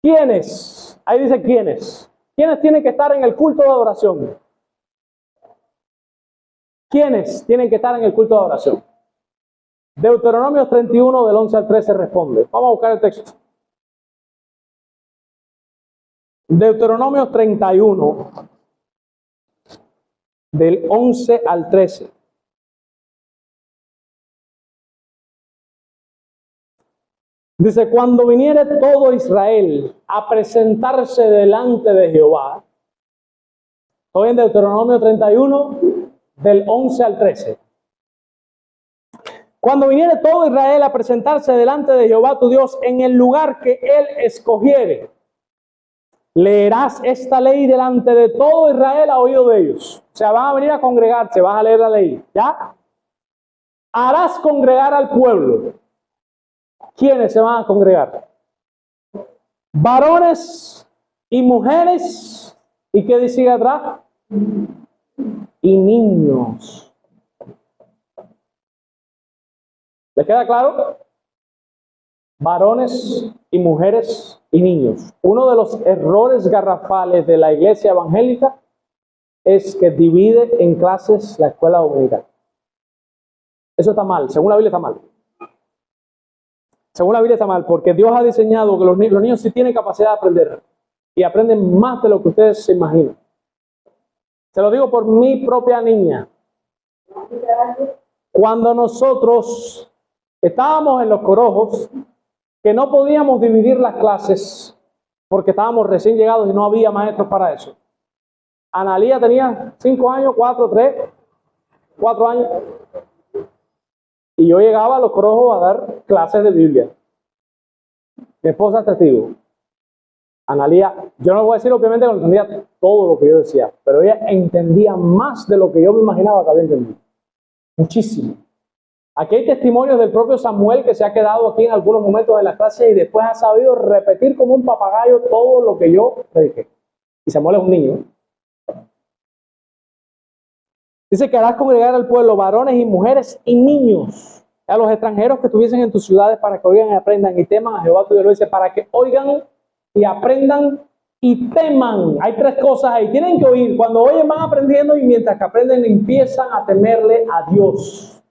¿Quiénes? Ahí dice ¿quiénes? ¿Quiénes tienen que estar en el culto de adoración? ¿Quiénes tienen que estar en el culto de adoración? Deuteronomio 31 del 11 al 13 responde. Vamos a buscar el texto. Deuteronomio 31 del 11 al 13. Dice, cuando viniere todo Israel a presentarse delante de Jehová, estoy en Deuteronomio 31 del 11 al 13. Cuando viniere todo Israel a presentarse delante de Jehová tu Dios en el lugar que él escogiere, leerás esta ley delante de todo Israel a oído de ellos. O sea, van a venir a congregarse, vas a leer la ley, ¿ya? Harás congregar al pueblo. ¿Quiénes se van a congregar? Varones y mujeres. ¿Y qué dice atrás? Y niños. ¿Les queda claro? Varones y mujeres y niños. Uno de los errores garrafales de la iglesia evangélica es que divide en clases la escuela dominical. Eso está mal, según la Biblia está mal. Según la Biblia está mal, porque Dios ha diseñado que los niños sí tienen capacidad de aprender y aprenden más de lo que ustedes se imaginan. Se lo digo por mi propia niña. Cuando nosotros estábamos en los corojos, que no podíamos dividir las clases porque estábamos recién llegados y no había maestros para eso. Analía tenía 5 años, 4, 3, 4 años. Y yo llegaba a los corojos a dar clases de Biblia. Mi esposa es testigo. Analía, yo no voy a decir obviamente que no entendía todo lo que yo decía, pero ella entendía más de lo que yo me imaginaba que había entendido. Muchísimo. Aquí hay testimonios del propio Samuel que se ha quedado aquí en algunos momentos de la clase y después ha sabido repetir como un papagayo todo lo que yo prediqué. Y Samuel es un niño. Dice que harás congregar al pueblo varones y mujeres y niños, a los extranjeros que estuviesen en tus ciudades para que oigan y aprendan y teman a Jehová tu Dios. Dice, para que oigan y aprendan y teman. Hay 3 cosas ahí. Tienen que oír. Cuando oyen van aprendiendo y mientras que aprenden empiezan a temerle a Dios.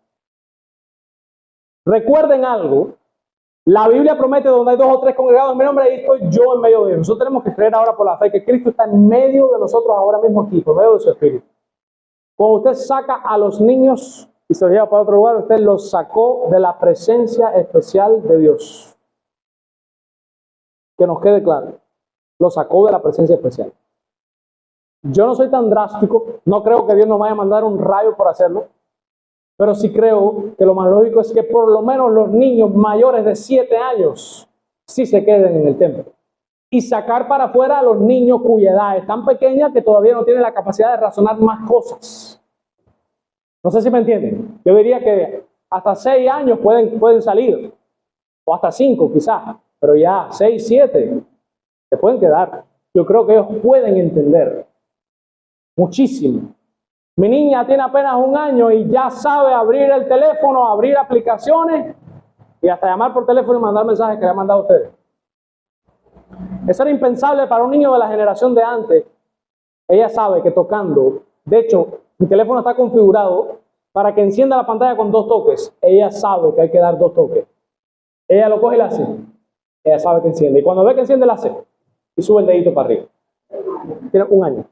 Recuerden algo. La Biblia promete donde hay 2 o 3 congregados en mi nombre, ahí estoy yo en medio de ellos. Nosotros tenemos que creer ahora por la fe que Cristo está en medio de nosotros ahora mismo aquí, por medio de su Espíritu. Cuando usted saca a los niños y se los lleva para otro lugar, usted los sacó de la presencia especial de Dios. Que nos quede claro, los sacó de la presencia especial. Yo no soy tan drástico, no creo que Dios nos vaya a mandar un rayo por hacerlo, pero sí creo que lo más lógico es que por lo menos los niños mayores de 7 años sí se queden en el templo. Y sacar para afuera a los niños cuya edad es tan pequeña que todavía no tienen la capacidad de razonar más cosas. No sé si me entienden. Yo diría que hasta 6 años pueden salir, o hasta 5 quizás, pero ya 6, 7 se pueden quedar. Yo creo que ellos pueden entender muchísimo. Mi niña tiene apenas 1 año y ya sabe abrir el teléfono, abrir aplicaciones y hasta llamar por teléfono y mandar mensajes que le han mandado a ustedes. Eso era impensable para un niño de la generación de antes. Ella sabe que tocando, de hecho, mi teléfono está configurado para que encienda la pantalla con 2 toques. Ella sabe que hay que dar 2 toques. Ella lo coge y la hace. Ella sabe que enciende. Y cuando ve que enciende, la hace. Y sube el dedito para arriba. Tiene 1 año.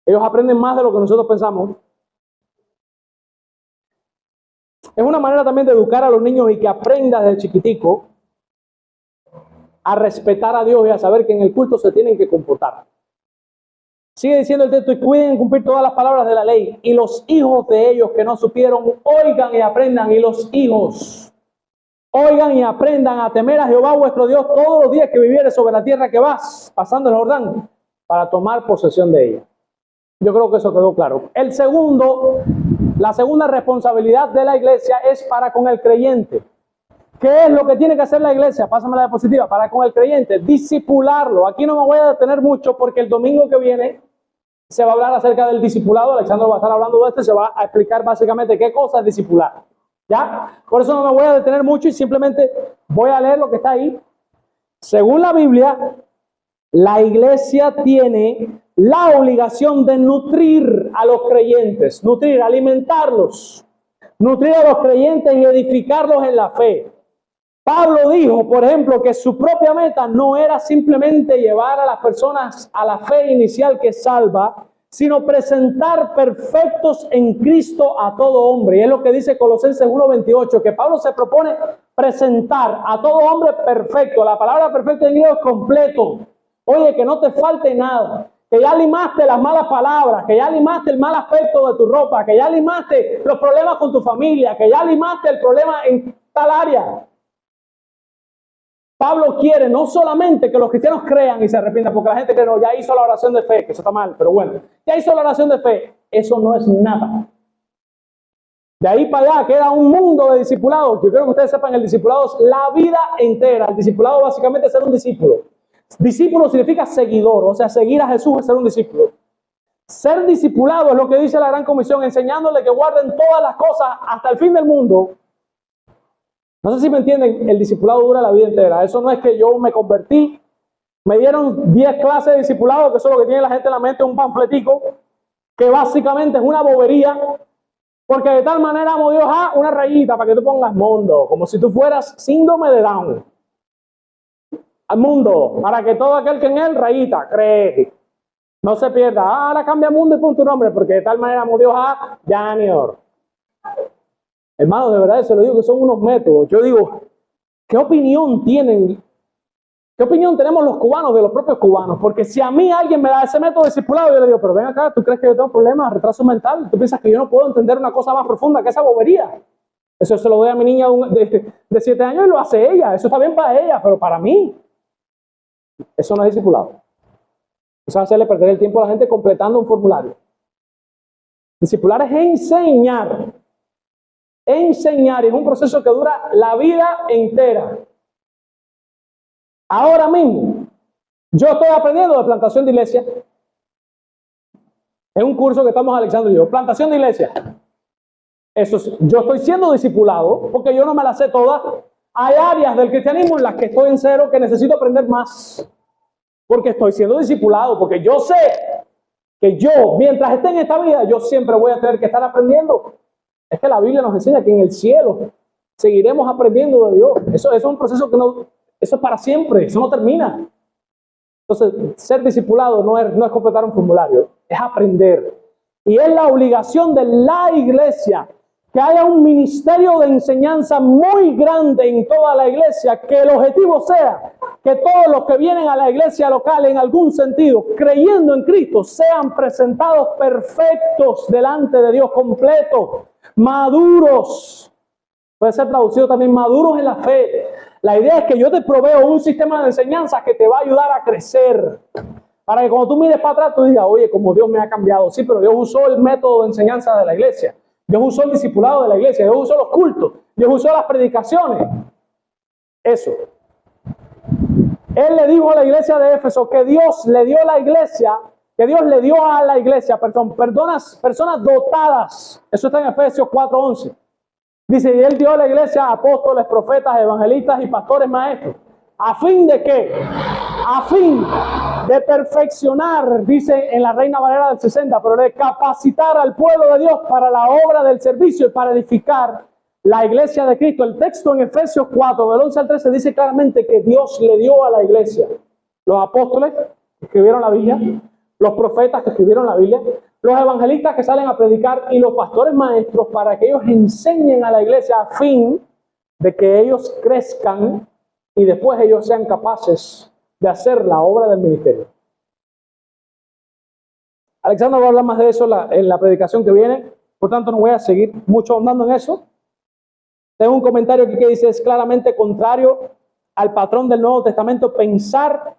Ellos aprenden más de lo que nosotros pensamos. Es una manera también de educar a los niños y que aprendan desde chiquitico a respetar a Dios y a saber que en el culto se tienen que comportar. Sigue diciendo el texto, y cuiden cumplir todas las palabras de la ley, y los hijos de ellos que no supieron, oigan y aprendan, y los hijos, oigan y aprendan a temer a Jehová vuestro Dios todos los días que vivieres sobre la tierra que vas, pasando el Jordán, para tomar posesión de ella. Yo creo que eso quedó claro. La segunda responsabilidad de la iglesia es para con el creyente. ¿Qué es lo que tiene que hacer la iglesia? Pásame la diapositiva. Para con el creyente, discipularlo. Aquí no me voy a detener mucho porque el domingo que viene Se va a hablar acerca del discipulado. Alexandro va a estar hablando de esto y se va a explicar básicamente qué cosa es discipular. ¿Ya? Por eso no me voy a detener mucho y simplemente voy a leer lo que está ahí. Según la Biblia, la iglesia tiene la obligación de nutrir a los creyentes, nutrir, alimentarlos, nutrir a los creyentes y edificarlos en la fe. Pablo dijo, por ejemplo, que su propia meta no era simplemente llevar a las personas a la fe inicial que salva, sino presentar perfectos en Cristo a todo hombre. Y es lo que dice Colosenses 1:28, que Pablo se propone presentar a todo hombre perfecto. La palabra perfecto en griego es completo. Oye, que no te falte nada, que ya limaste las malas palabras, que ya limaste el mal aspecto de tu ropa, que ya limaste los problemas con tu familia, que ya limaste el problema en tal área. Pablo quiere no solamente que los cristianos crean y se arrepientan, porque la gente cree, no, ya hizo la oración de fe, que eso está mal, pero bueno, ya hizo la oración de fe, eso no es nada. De ahí para allá queda un mundo de discipulados. Yo quiero que ustedes sepan, el discipulado es la vida entera. El discipulado básicamente es ser un discípulo. Discípulo significa seguidor, o sea, seguir a Jesús es ser un discípulo. Ser discipulado es lo que dice la Gran Comisión, enseñándole que guarden todas las cosas hasta el fin del mundo. No sé si me entienden, el discipulado dura la vida entera. Eso no es que yo me convertí, me dieron 10 clases de discipulado, que eso es lo que tiene la gente en la mente, un panfletico, que básicamente es una bobería, porque de tal manera amo Dios a una rayita para que tú pongas mundo, como si tú fueras síndrome de Down. Al mundo, para que todo aquel que en él rayita, cree, no se pierda. Ahora cambia mundo y pon tu nombre, porque de tal manera amo Dios a Janior. Hermanos, de verdad, se lo digo que son unos métodos. Yo digo, ¿qué opinión tienen? ¿Qué opinión tenemos los cubanos de los propios cubanos? Porque si a mí alguien me da ese método discipulado, yo le digo, pero ven acá, ¿tú crees que yo tengo problemas, retraso mental? ¿Tú piensas que yo no puedo entender una cosa más profunda que esa bobería? Eso se lo doy a mi niña de 7 años y lo hace ella. Eso está bien para ella, pero para mí, eso no es discipulado. Eso es hacerle perder el tiempo a la gente completando un formulario. Discipular es enseñar. Enseñar, y es un proceso que dura la vida entera. Ahora mismo, yo estoy aprendiendo de plantación de iglesia. Es un curso que estamos Alexandro y yo, plantación de iglesia. Eso es, yo estoy siendo discipulado, porque yo no me las sé todas. Hay áreas del cristianismo en las que estoy en cero, que necesito aprender más. Porque estoy siendo discipulado, porque yo sé que yo, mientras esté en esta vida, yo siempre voy a tener que estar aprendiendo. Es que la Biblia nos enseña que en el cielo seguiremos aprendiendo de Dios. Eso es un proceso que no, eso es para siempre, eso no termina. Entonces, ser discipulado no es completar un formulario, es aprender. Y es la obligación de la iglesia que haya un ministerio de enseñanza muy grande en toda la iglesia, que el objetivo sea que todos los que vienen a la iglesia local en algún sentido, creyendo en Cristo, sean presentados perfectos delante de Dios, completos, maduros. Puede ser traducido también maduros en la fe. La idea es que yo te proveo un sistema de enseñanza que te va a ayudar a crecer. Para que cuando tú mires para atrás, tú digas, oye, como Dios me ha cambiado. Sí, pero Dios usó el método de enseñanza de la iglesia. Dios usó el discipulado de la iglesia. Dios usó los cultos. Dios usó las predicaciones. Eso. Él le dijo a la iglesia de Éfeso que Dios le dio a la iglesia, personas dotadas. Eso está en Efesios 4:11. Dice, y él dio a la iglesia apóstoles, profetas, evangelistas y pastores maestros. ¿A fin de qué? A fin de perfeccionar, dice en la Reina Valera del 60, pero de capacitar al pueblo de Dios para la obra del servicio y para edificar la iglesia de Cristo. El texto en Efesios 4, del 11 al 13, dice claramente que Dios le dio a la iglesia los apóstoles que escribieron la Biblia, los profetas que escribieron la Biblia, los evangelistas que salen a predicar y los pastores maestros para que ellos enseñen a la iglesia a fin de que ellos crezcan y después ellos sean capaces de hacer la obra del ministerio. Alexandra va a hablar más de eso en la predicación que viene, por tanto no voy a seguir mucho ahondando en eso. Tengo un comentario aquí que dice, es claramente contrario al patrón del Nuevo Testamento pensar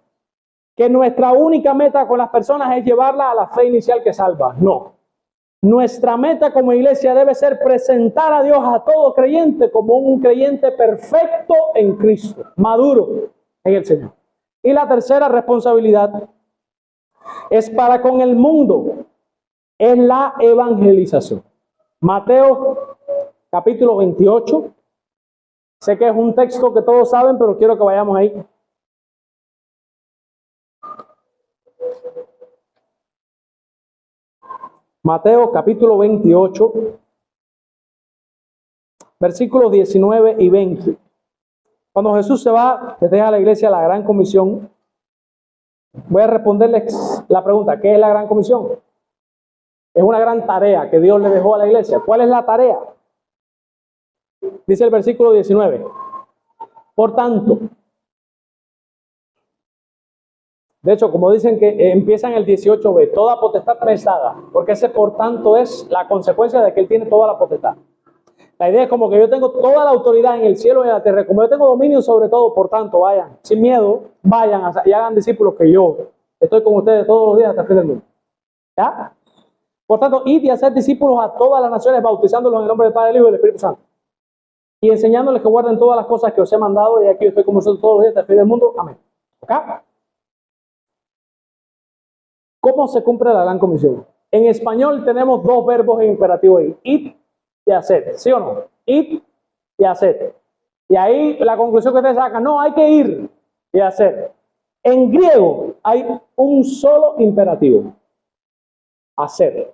que nuestra única meta con las personas es llevarlas a la fe inicial que salva. No. Nuestra meta como iglesia debe ser presentar a Dios a todo creyente como un creyente perfecto en Cristo, maduro en el Señor. Y la tercera responsabilidad es para con el mundo. es la evangelización. Mateo capítulo 28. Sé que es un texto que todos saben, pero quiero que vayamos ahí. Mateo capítulo 28, versículos 19 y 20. Cuando Jesús se va, les deja a la iglesia la gran comisión. Voy a responderles la pregunta, ¿qué es la gran comisión? Es una gran tarea que Dios le dejó a la iglesia. ¿Cuál es la tarea? Dice el versículo 19. Por tanto, de hecho, como dicen que empieza en el 18b, toda potestad me es dada, porque ese por tanto es la consecuencia de que Él tiene toda la potestad. La idea es como que yo tengo toda la autoridad en el cielo y en la tierra, como yo tengo dominio sobre todo, por tanto, vayan, sin miedo, vayan y hagan discípulos que yo estoy con ustedes todos los días hasta el fin del mundo. ¿Ya? Por tanto, id y hacer discípulos a todas las naciones, bautizándolos en el nombre del Padre, del Hijo y del Espíritu Santo, y enseñándoles que guarden todas las cosas que os he mandado, y aquí yo estoy con vosotros todos los días hasta el fin del mundo. Amén. ¿Ok? ¿Cómo se cumple la gran comisión? En español tenemos dos verbos en imperativo ahí, id y hacer, ¿sí o no? Id y hacer. Y ahí la conclusión que ustedes sacan, no, hay que ir y hacer. En griego hay un solo imperativo, hacer.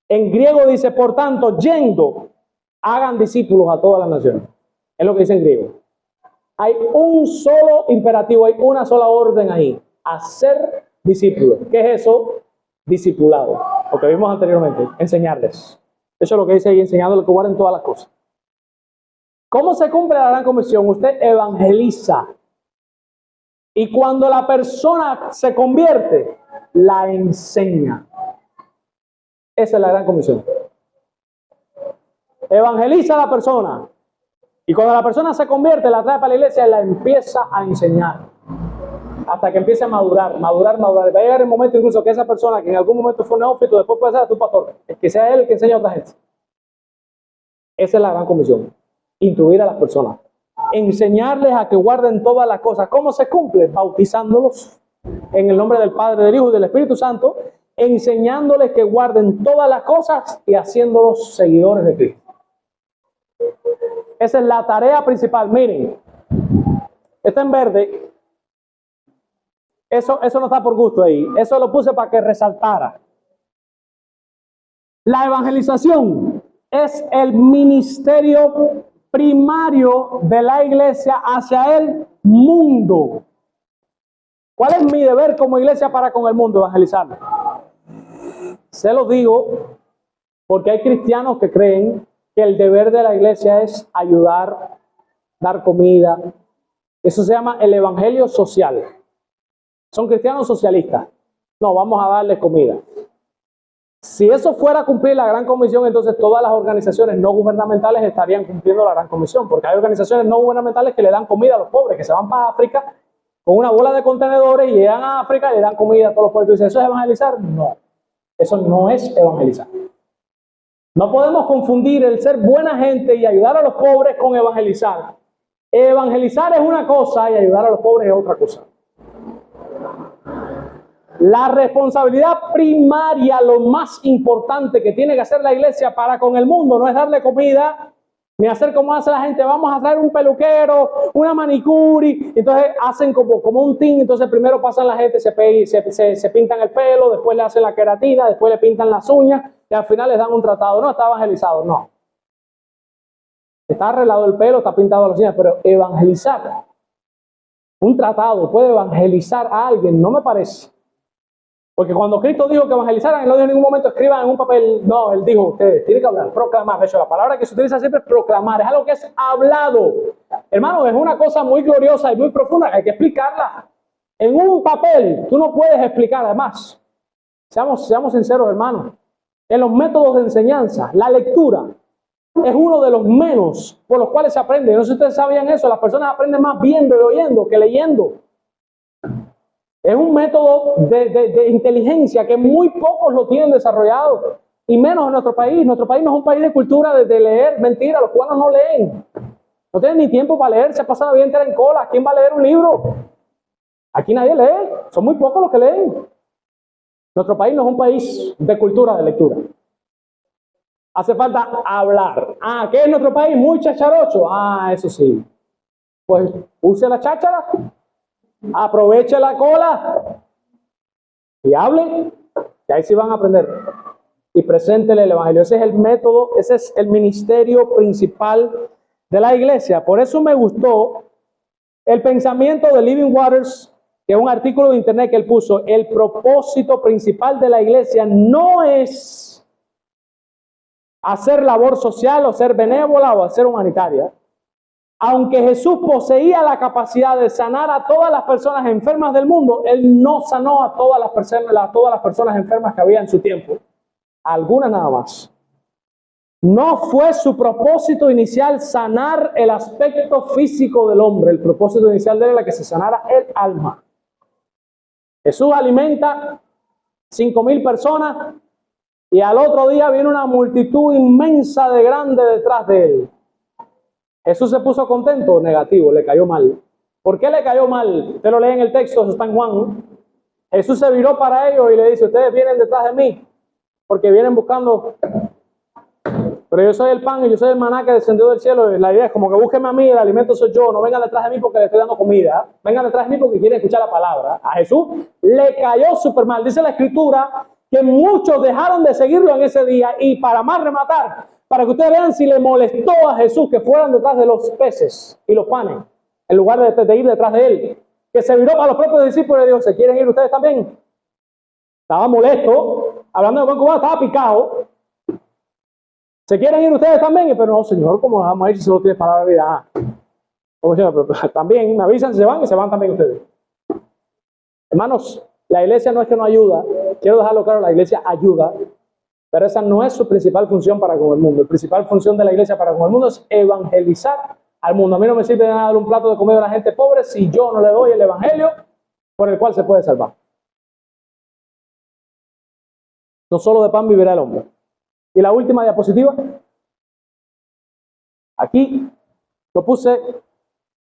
En griego dice, por tanto, yendo, hagan discípulos a todas las naciones. Es lo que dice en griego. Hay un solo imperativo, hay una sola orden ahí, hacer discípulos. ¿Qué es eso? Discipulado. Lo que vimos anteriormente, enseñarles. Eso es lo que dice ahí, enseñándoles que guarden todas las cosas. ¿Cómo se cumple la gran comisión? Usted evangeliza. Y cuando la persona se convierte, la enseña. Esa es la gran comisión. Evangeliza a la persona. Y cuando la persona se convierte, la trae para la iglesia y la empieza a enseñar. Hasta que empiece a madurar. Va a llegar el momento incluso que esa persona que en algún momento fue neófito, después puede ser tu pastor. Que sea él el que enseñe a otra gente. Esa es la gran comisión. Instruir a las personas. Enseñarles a que guarden todas las cosas. ¿Cómo se cumple? Bautizándolos en el nombre del Padre, del Hijo y del Espíritu Santo. Enseñándoles que guarden todas las cosas y haciéndolos seguidores de Cristo. Esa es la tarea principal. Miren, está en verde. Eso no está por gusto ahí. Eso lo puse para que resaltara. La evangelización es el ministerio primario de la iglesia hacia el mundo. ¿Cuál es mi deber como iglesia para con el mundo? Evangelizarlo. Se lo digo porque hay cristianos que creen que el deber de la iglesia es ayudar, dar comida. Eso se llama el evangelio social. Son cristianos socialistas. No, vamos a darles comida. Si eso fuera a cumplir la gran comisión, entonces todas las organizaciones no gubernamentales estarían cumpliendo la gran comisión, porque hay organizaciones no gubernamentales que le dan comida a los pobres, que se van para África con una bola de contenedores y llegan a África y le dan comida a todos los pobres. ¿Tú dices, eso es evangelizar? No, eso no es evangelizar. No podemos confundir el ser buena gente y ayudar a los pobres con evangelizar. Evangelizar es una cosa y ayudar a los pobres es otra cosa. La responsabilidad primaria, lo más importante que tiene que hacer la iglesia para con el mundo, no es darle comida, ni hacer como hace la gente, vamos a traer un peluquero, una manicure, entonces hacen como un team, entonces primero pasan la gente, se pintan el pelo, después le hacen la queratina, después le pintan las uñas, y al final les dan un tratado. No, está evangelizado, no. Está arreglado el pelo, está pintado las uñas, pero evangelizar, un tratado puede evangelizar a alguien, no me parece. Porque cuando Cristo dijo que evangelizaran, Él no dijo en ningún momento escriban en un papel. No, Él dijo, ustedes tienen que hablar, proclamar. De hecho, la palabra que se utiliza siempre es proclamar. Es algo que es hablado. Hermano, es una cosa muy gloriosa y muy profunda. Hay que explicarla. En un papel, tú no puedes explicar. Además, seamos sinceros, hermanos. En los métodos de enseñanza, la lectura es uno de los menos por los cuales se aprende. No sé si ustedes sabían eso. Las personas aprenden más viendo y oyendo que leyendo. Es un método de inteligencia que muy pocos lo tienen desarrollado, y menos en nuestro país. Nuestro país no es un país de cultura de leer. Mentira, los cubanos no leen. No tienen ni tiempo para leer, se pasan la vida entera en cola. ¿Quién va a leer un libro? Aquí nadie lee, son muy pocos los que leen. Nuestro país no es un país de cultura de lectura. Hace falta hablar. ¿Qué es nuestro país? Muy chacharocho. Eso sí. Pues use la cháchara, aproveche la cola y hable. Y ahí sí van a aprender. Y preséntele el evangelio. Ese es el método, ese es el ministerio principal de la iglesia. Por eso me gustó el pensamiento de Living Waters, que es un artículo de internet que él puso. El propósito principal de la iglesia no es hacer labor social o ser benévola o hacer humanitaria. Aunque Jesús poseía la capacidad de sanar a todas las personas enfermas del mundo, él no sanó a todas las personas enfermas que había en su tiempo. Algunas nada más. No fue su propósito inicial sanar el aspecto físico del hombre. El propósito inicial de él era que se sanara el alma. Jesús alimenta 5,000 personas y al otro día viene una multitud inmensa de grande detrás de él. Jesús se puso contento, negativo, le cayó mal. ¿Por qué le cayó mal? Usted lo lee en el texto, eso está en Juan. Jesús se viró para ellos y le dice, ustedes vienen detrás de mí porque vienen buscando, pero yo soy el pan y yo soy el maná que descendió del cielo. Y la idea es como que búsquenme a mí, el alimento soy yo, no vengan detrás de mí porque les estoy dando comida, vengan detrás de mí porque quieren escuchar la palabra. A Jesús le cayó súper mal. Dice la Escritura que muchos dejaron de seguirlo en ese día y para más rematar, para que ustedes vean si le molestó a Jesús que fueran detrás de los peces y los panes, en lugar de ir detrás de él, que se viró para los propios discípulos y dijo, ¿se quieren ir ustedes también? Estaba molesto, hablando de buen cubano, estaba picado. ¿Se quieren ir ustedes también? Pero no, Señor, ¿cómo vamos a ir si solo tienes palabra de vida? Pero también me avisan, se van y se van también ustedes. Hermanos, la iglesia no es que no ayuda, quiero dejarlo claro, la iglesia ayuda, pero esa no es su principal función para con el mundo. La principal función de la iglesia para con el mundo es evangelizar al mundo. A mí no me sirve de nada dar un plato de comida a la gente pobre si yo no le doy el evangelio por el cual se puede salvar. No solo de pan vivirá el hombre. Y la última diapositiva. Aquí lo puse.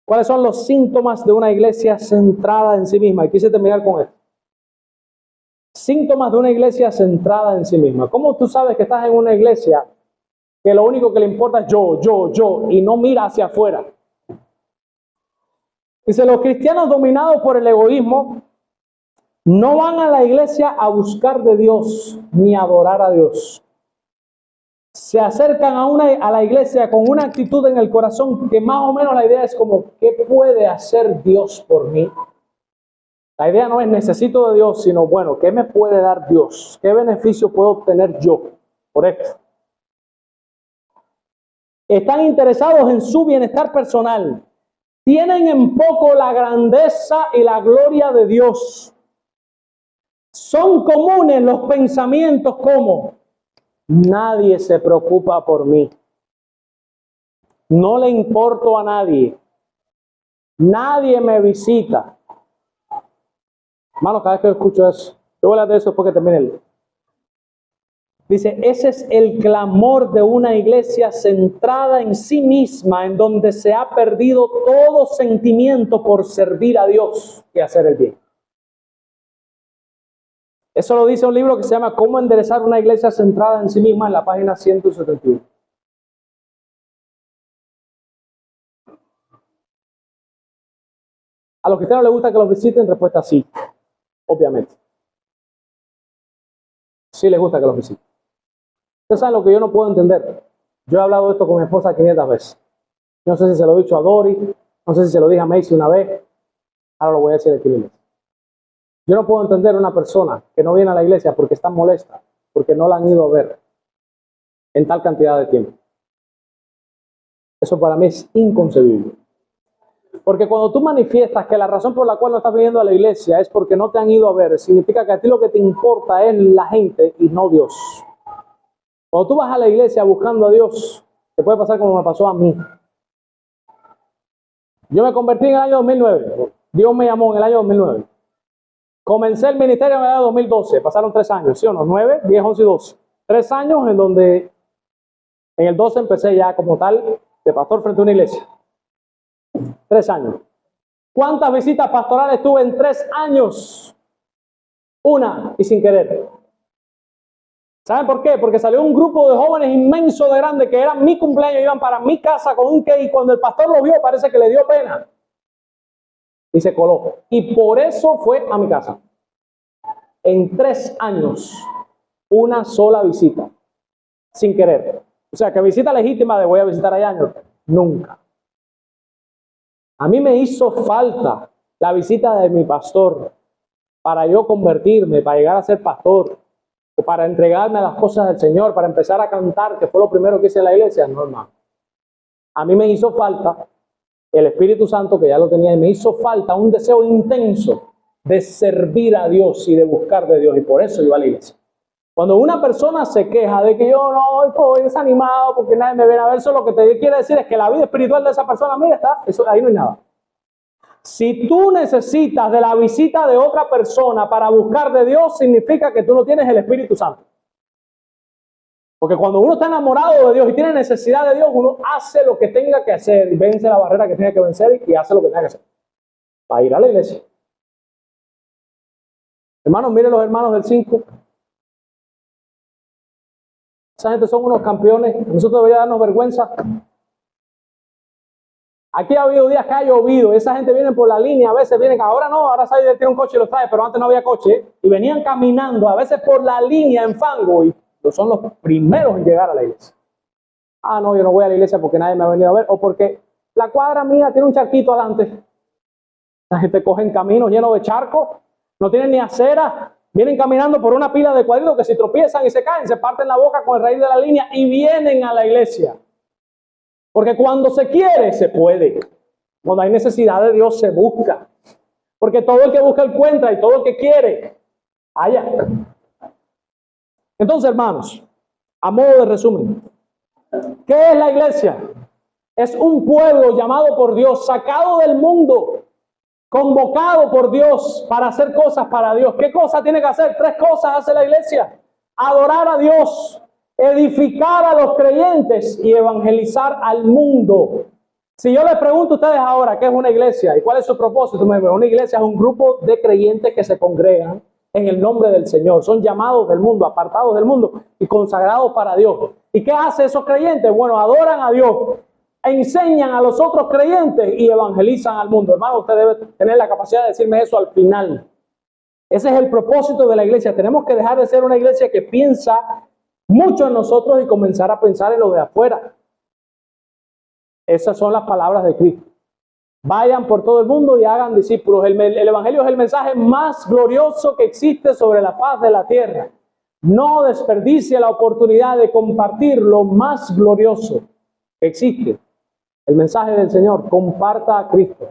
¿Cuáles son los síntomas de una iglesia centrada en sí misma? Y quise terminar con esto. Síntomas de una iglesia centrada en sí misma. ¿Cómo tú sabes que estás en una iglesia que lo único que le importa es yo, y no mira hacia afuera? Dice, los cristianos dominados por el egoísmo no van a la iglesia a buscar de Dios ni a adorar a Dios. Se acercan a la iglesia con una actitud en el corazón que más o menos la idea es como, ¿qué puede hacer Dios por mí? La idea no es necesito de Dios, sino bueno, ¿qué me puede dar Dios? ¿Qué beneficio puedo obtener yo por esto? Están interesados en su bienestar personal. Tienen en poco la grandeza y la gloria de Dios. Son comunes los pensamientos como, nadie se preocupa por mí. No le importo a nadie. Nadie me visita. Hermano, cada vez que escucho eso, yo voy a hablar de eso después que termine el libro. Dice, ese es el clamor de una iglesia centrada en sí misma, en donde se ha perdido todo sentimiento por servir a Dios y hacer el bien. Eso lo dice un libro que se llama Cómo enderezar una iglesia centrada en sí misma, en la página 171. A los cristianos les gusta que los visiten, respuesta sí, obviamente. Sí les gusta que los visiten. Ustedes saben lo que yo no puedo entender. Yo he hablado de esto con mi esposa 500 veces. No sé si se lo he dicho a Dori, no sé si se lo dije a Macy una vez, ahora lo voy a decir aquí mismo. Yo no puedo entender una persona que no viene a la iglesia porque está molesta, porque no la han ido a ver en tal cantidad de tiempo. Eso para mí es inconcebible. Porque cuando tú manifiestas que la razón por la cual no estás viniendo a la iglesia es porque no te han ido a ver, significa que a ti lo que te importa es la gente y no Dios. Cuando tú vas a la iglesia buscando a Dios, te puede pasar como me pasó a mí. Yo me convertí en el año 2009. Dios me llamó en el año 2009. Comencé el ministerio en el año 2012. Pasaron 3 años, ¿sí o no? 9, 10, 11 y 12. 3 años en donde en el 12 empecé ya como tal de pastor frente a una iglesia. 3 años. ¿Cuántas visitas pastorales tuve en 3 años? Una y sin querer. ¿Saben por qué? Porque salió un grupo de jóvenes inmenso de grande que eran mi cumpleaños, iban para mi casa con un cake y cuando el pastor lo vio parece que le dio pena y se coló. Y por eso fue a mi casa. En 3 años, una sola visita, sin querer. O sea, que visita legítima de voy a visitar allá, nunca. A mí me hizo falta la visita de mi pastor para yo convertirme, para llegar a ser pastor, o para entregarme a las cosas del Señor, para empezar a cantar, que fue lo primero que hice en la iglesia. No, hermano. A mí me hizo falta el Espíritu Santo, que ya lo tenía, y me hizo falta un deseo intenso de servir a Dios y de buscar de Dios, y por eso iba a la iglesia. Cuando una persona se queja de que yo no estoy desanimado porque nadie me viene a ver, eso lo que te quiere decir es que la vida espiritual de esa persona, mira, está, eso, ahí no hay nada. Si tú necesitas de la visita de otra persona para buscar de Dios, significa que tú no tienes el Espíritu Santo. Porque cuando uno está enamorado de Dios y tiene necesidad de Dios, uno hace lo que tenga que hacer y vence la barrera que tenga que vencer y hace lo que tenga que hacer para ir a la iglesia. Hermanos, miren los hermanos del 5. Esa gente son unos campeones. Nosotros debería darnos vergüenza. Aquí ha habido días que ha llovido. Esa gente viene por la línea. A veces vienen, ahora no, ahora Saider tiene un coche y los trae, pero antes no había coche. Y venían caminando, a veces por la línea en fango. Y son los primeros en llegar a la iglesia. Ah, no, yo no voy a la iglesia porque nadie me ha venido a ver. O porque la cuadra mía tiene un charquito adelante. La gente coge caminos llenos de charcos. No tienen ni acera. Vienen caminando por una pila de cuadritos que si tropiezan y se caen, se parten la boca con el raíz de la línea y vienen a la iglesia. Porque cuando se quiere, se puede. Cuando hay necesidad de Dios, se busca. Porque todo el que busca encuentra y todo el que quiere, halla. Entonces, hermanos, a modo de resumen, ¿qué es la iglesia? Es un pueblo llamado por Dios, sacado del mundo, convocado por Dios para hacer cosas para Dios. ¿Qué cosa tiene que hacer? 3 cosas hace la iglesia. Adorar a Dios, edificar a los creyentes y evangelizar al mundo. Si yo les pregunto a ustedes ahora qué es una iglesia y cuál es su propósito, una iglesia es un grupo de creyentes que se congregan en el nombre del Señor. Son llamados del mundo, apartados del mundo y consagrados para Dios. ¿Y qué hacen esos creyentes? Bueno, adoran a Dios, enseñan a los otros creyentes y evangelizan al mundo. Hermano, usted debe tener la capacidad de decirme eso al final. Ese es el propósito de la iglesia. Tenemos que dejar de ser una iglesia que piensa mucho en nosotros y comenzar a pensar en lo de afuera. Esas son las palabras de Cristo. Vayan por todo el mundo y hagan discípulos. El evangelio es el mensaje más glorioso que existe sobre la faz de la tierra. No desperdicie la oportunidad de compartir lo más glorioso que existe. El mensaje del Señor. Comparta a Cristo.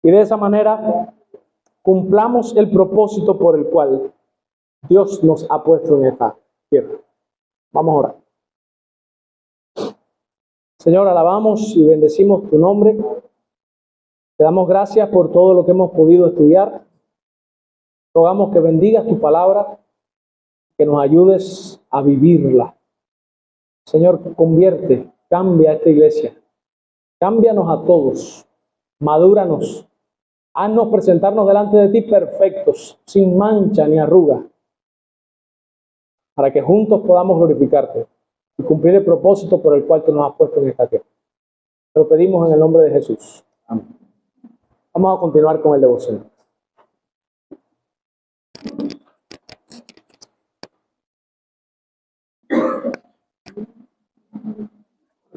Y de esa manera cumplamos el propósito por el cual Dios nos ha puesto en esta tierra. Vamos a orar. Señor, alabamos y bendecimos tu nombre. Te damos gracias por todo lo que hemos podido estudiar. Rogamos que bendigas tu palabra, que nos ayudes a vivirla. Señor, convierte, cambia esta iglesia. Cámbianos a todos, madúranos. Haznos presentarnos delante de ti perfectos, sin mancha ni arruga, para que juntos podamos glorificarte y cumplir el propósito por el cual tú nos has puesto en esta tierra. Te lo pedimos en el nombre de Jesús. Amén. Vamos a continuar con el devoción.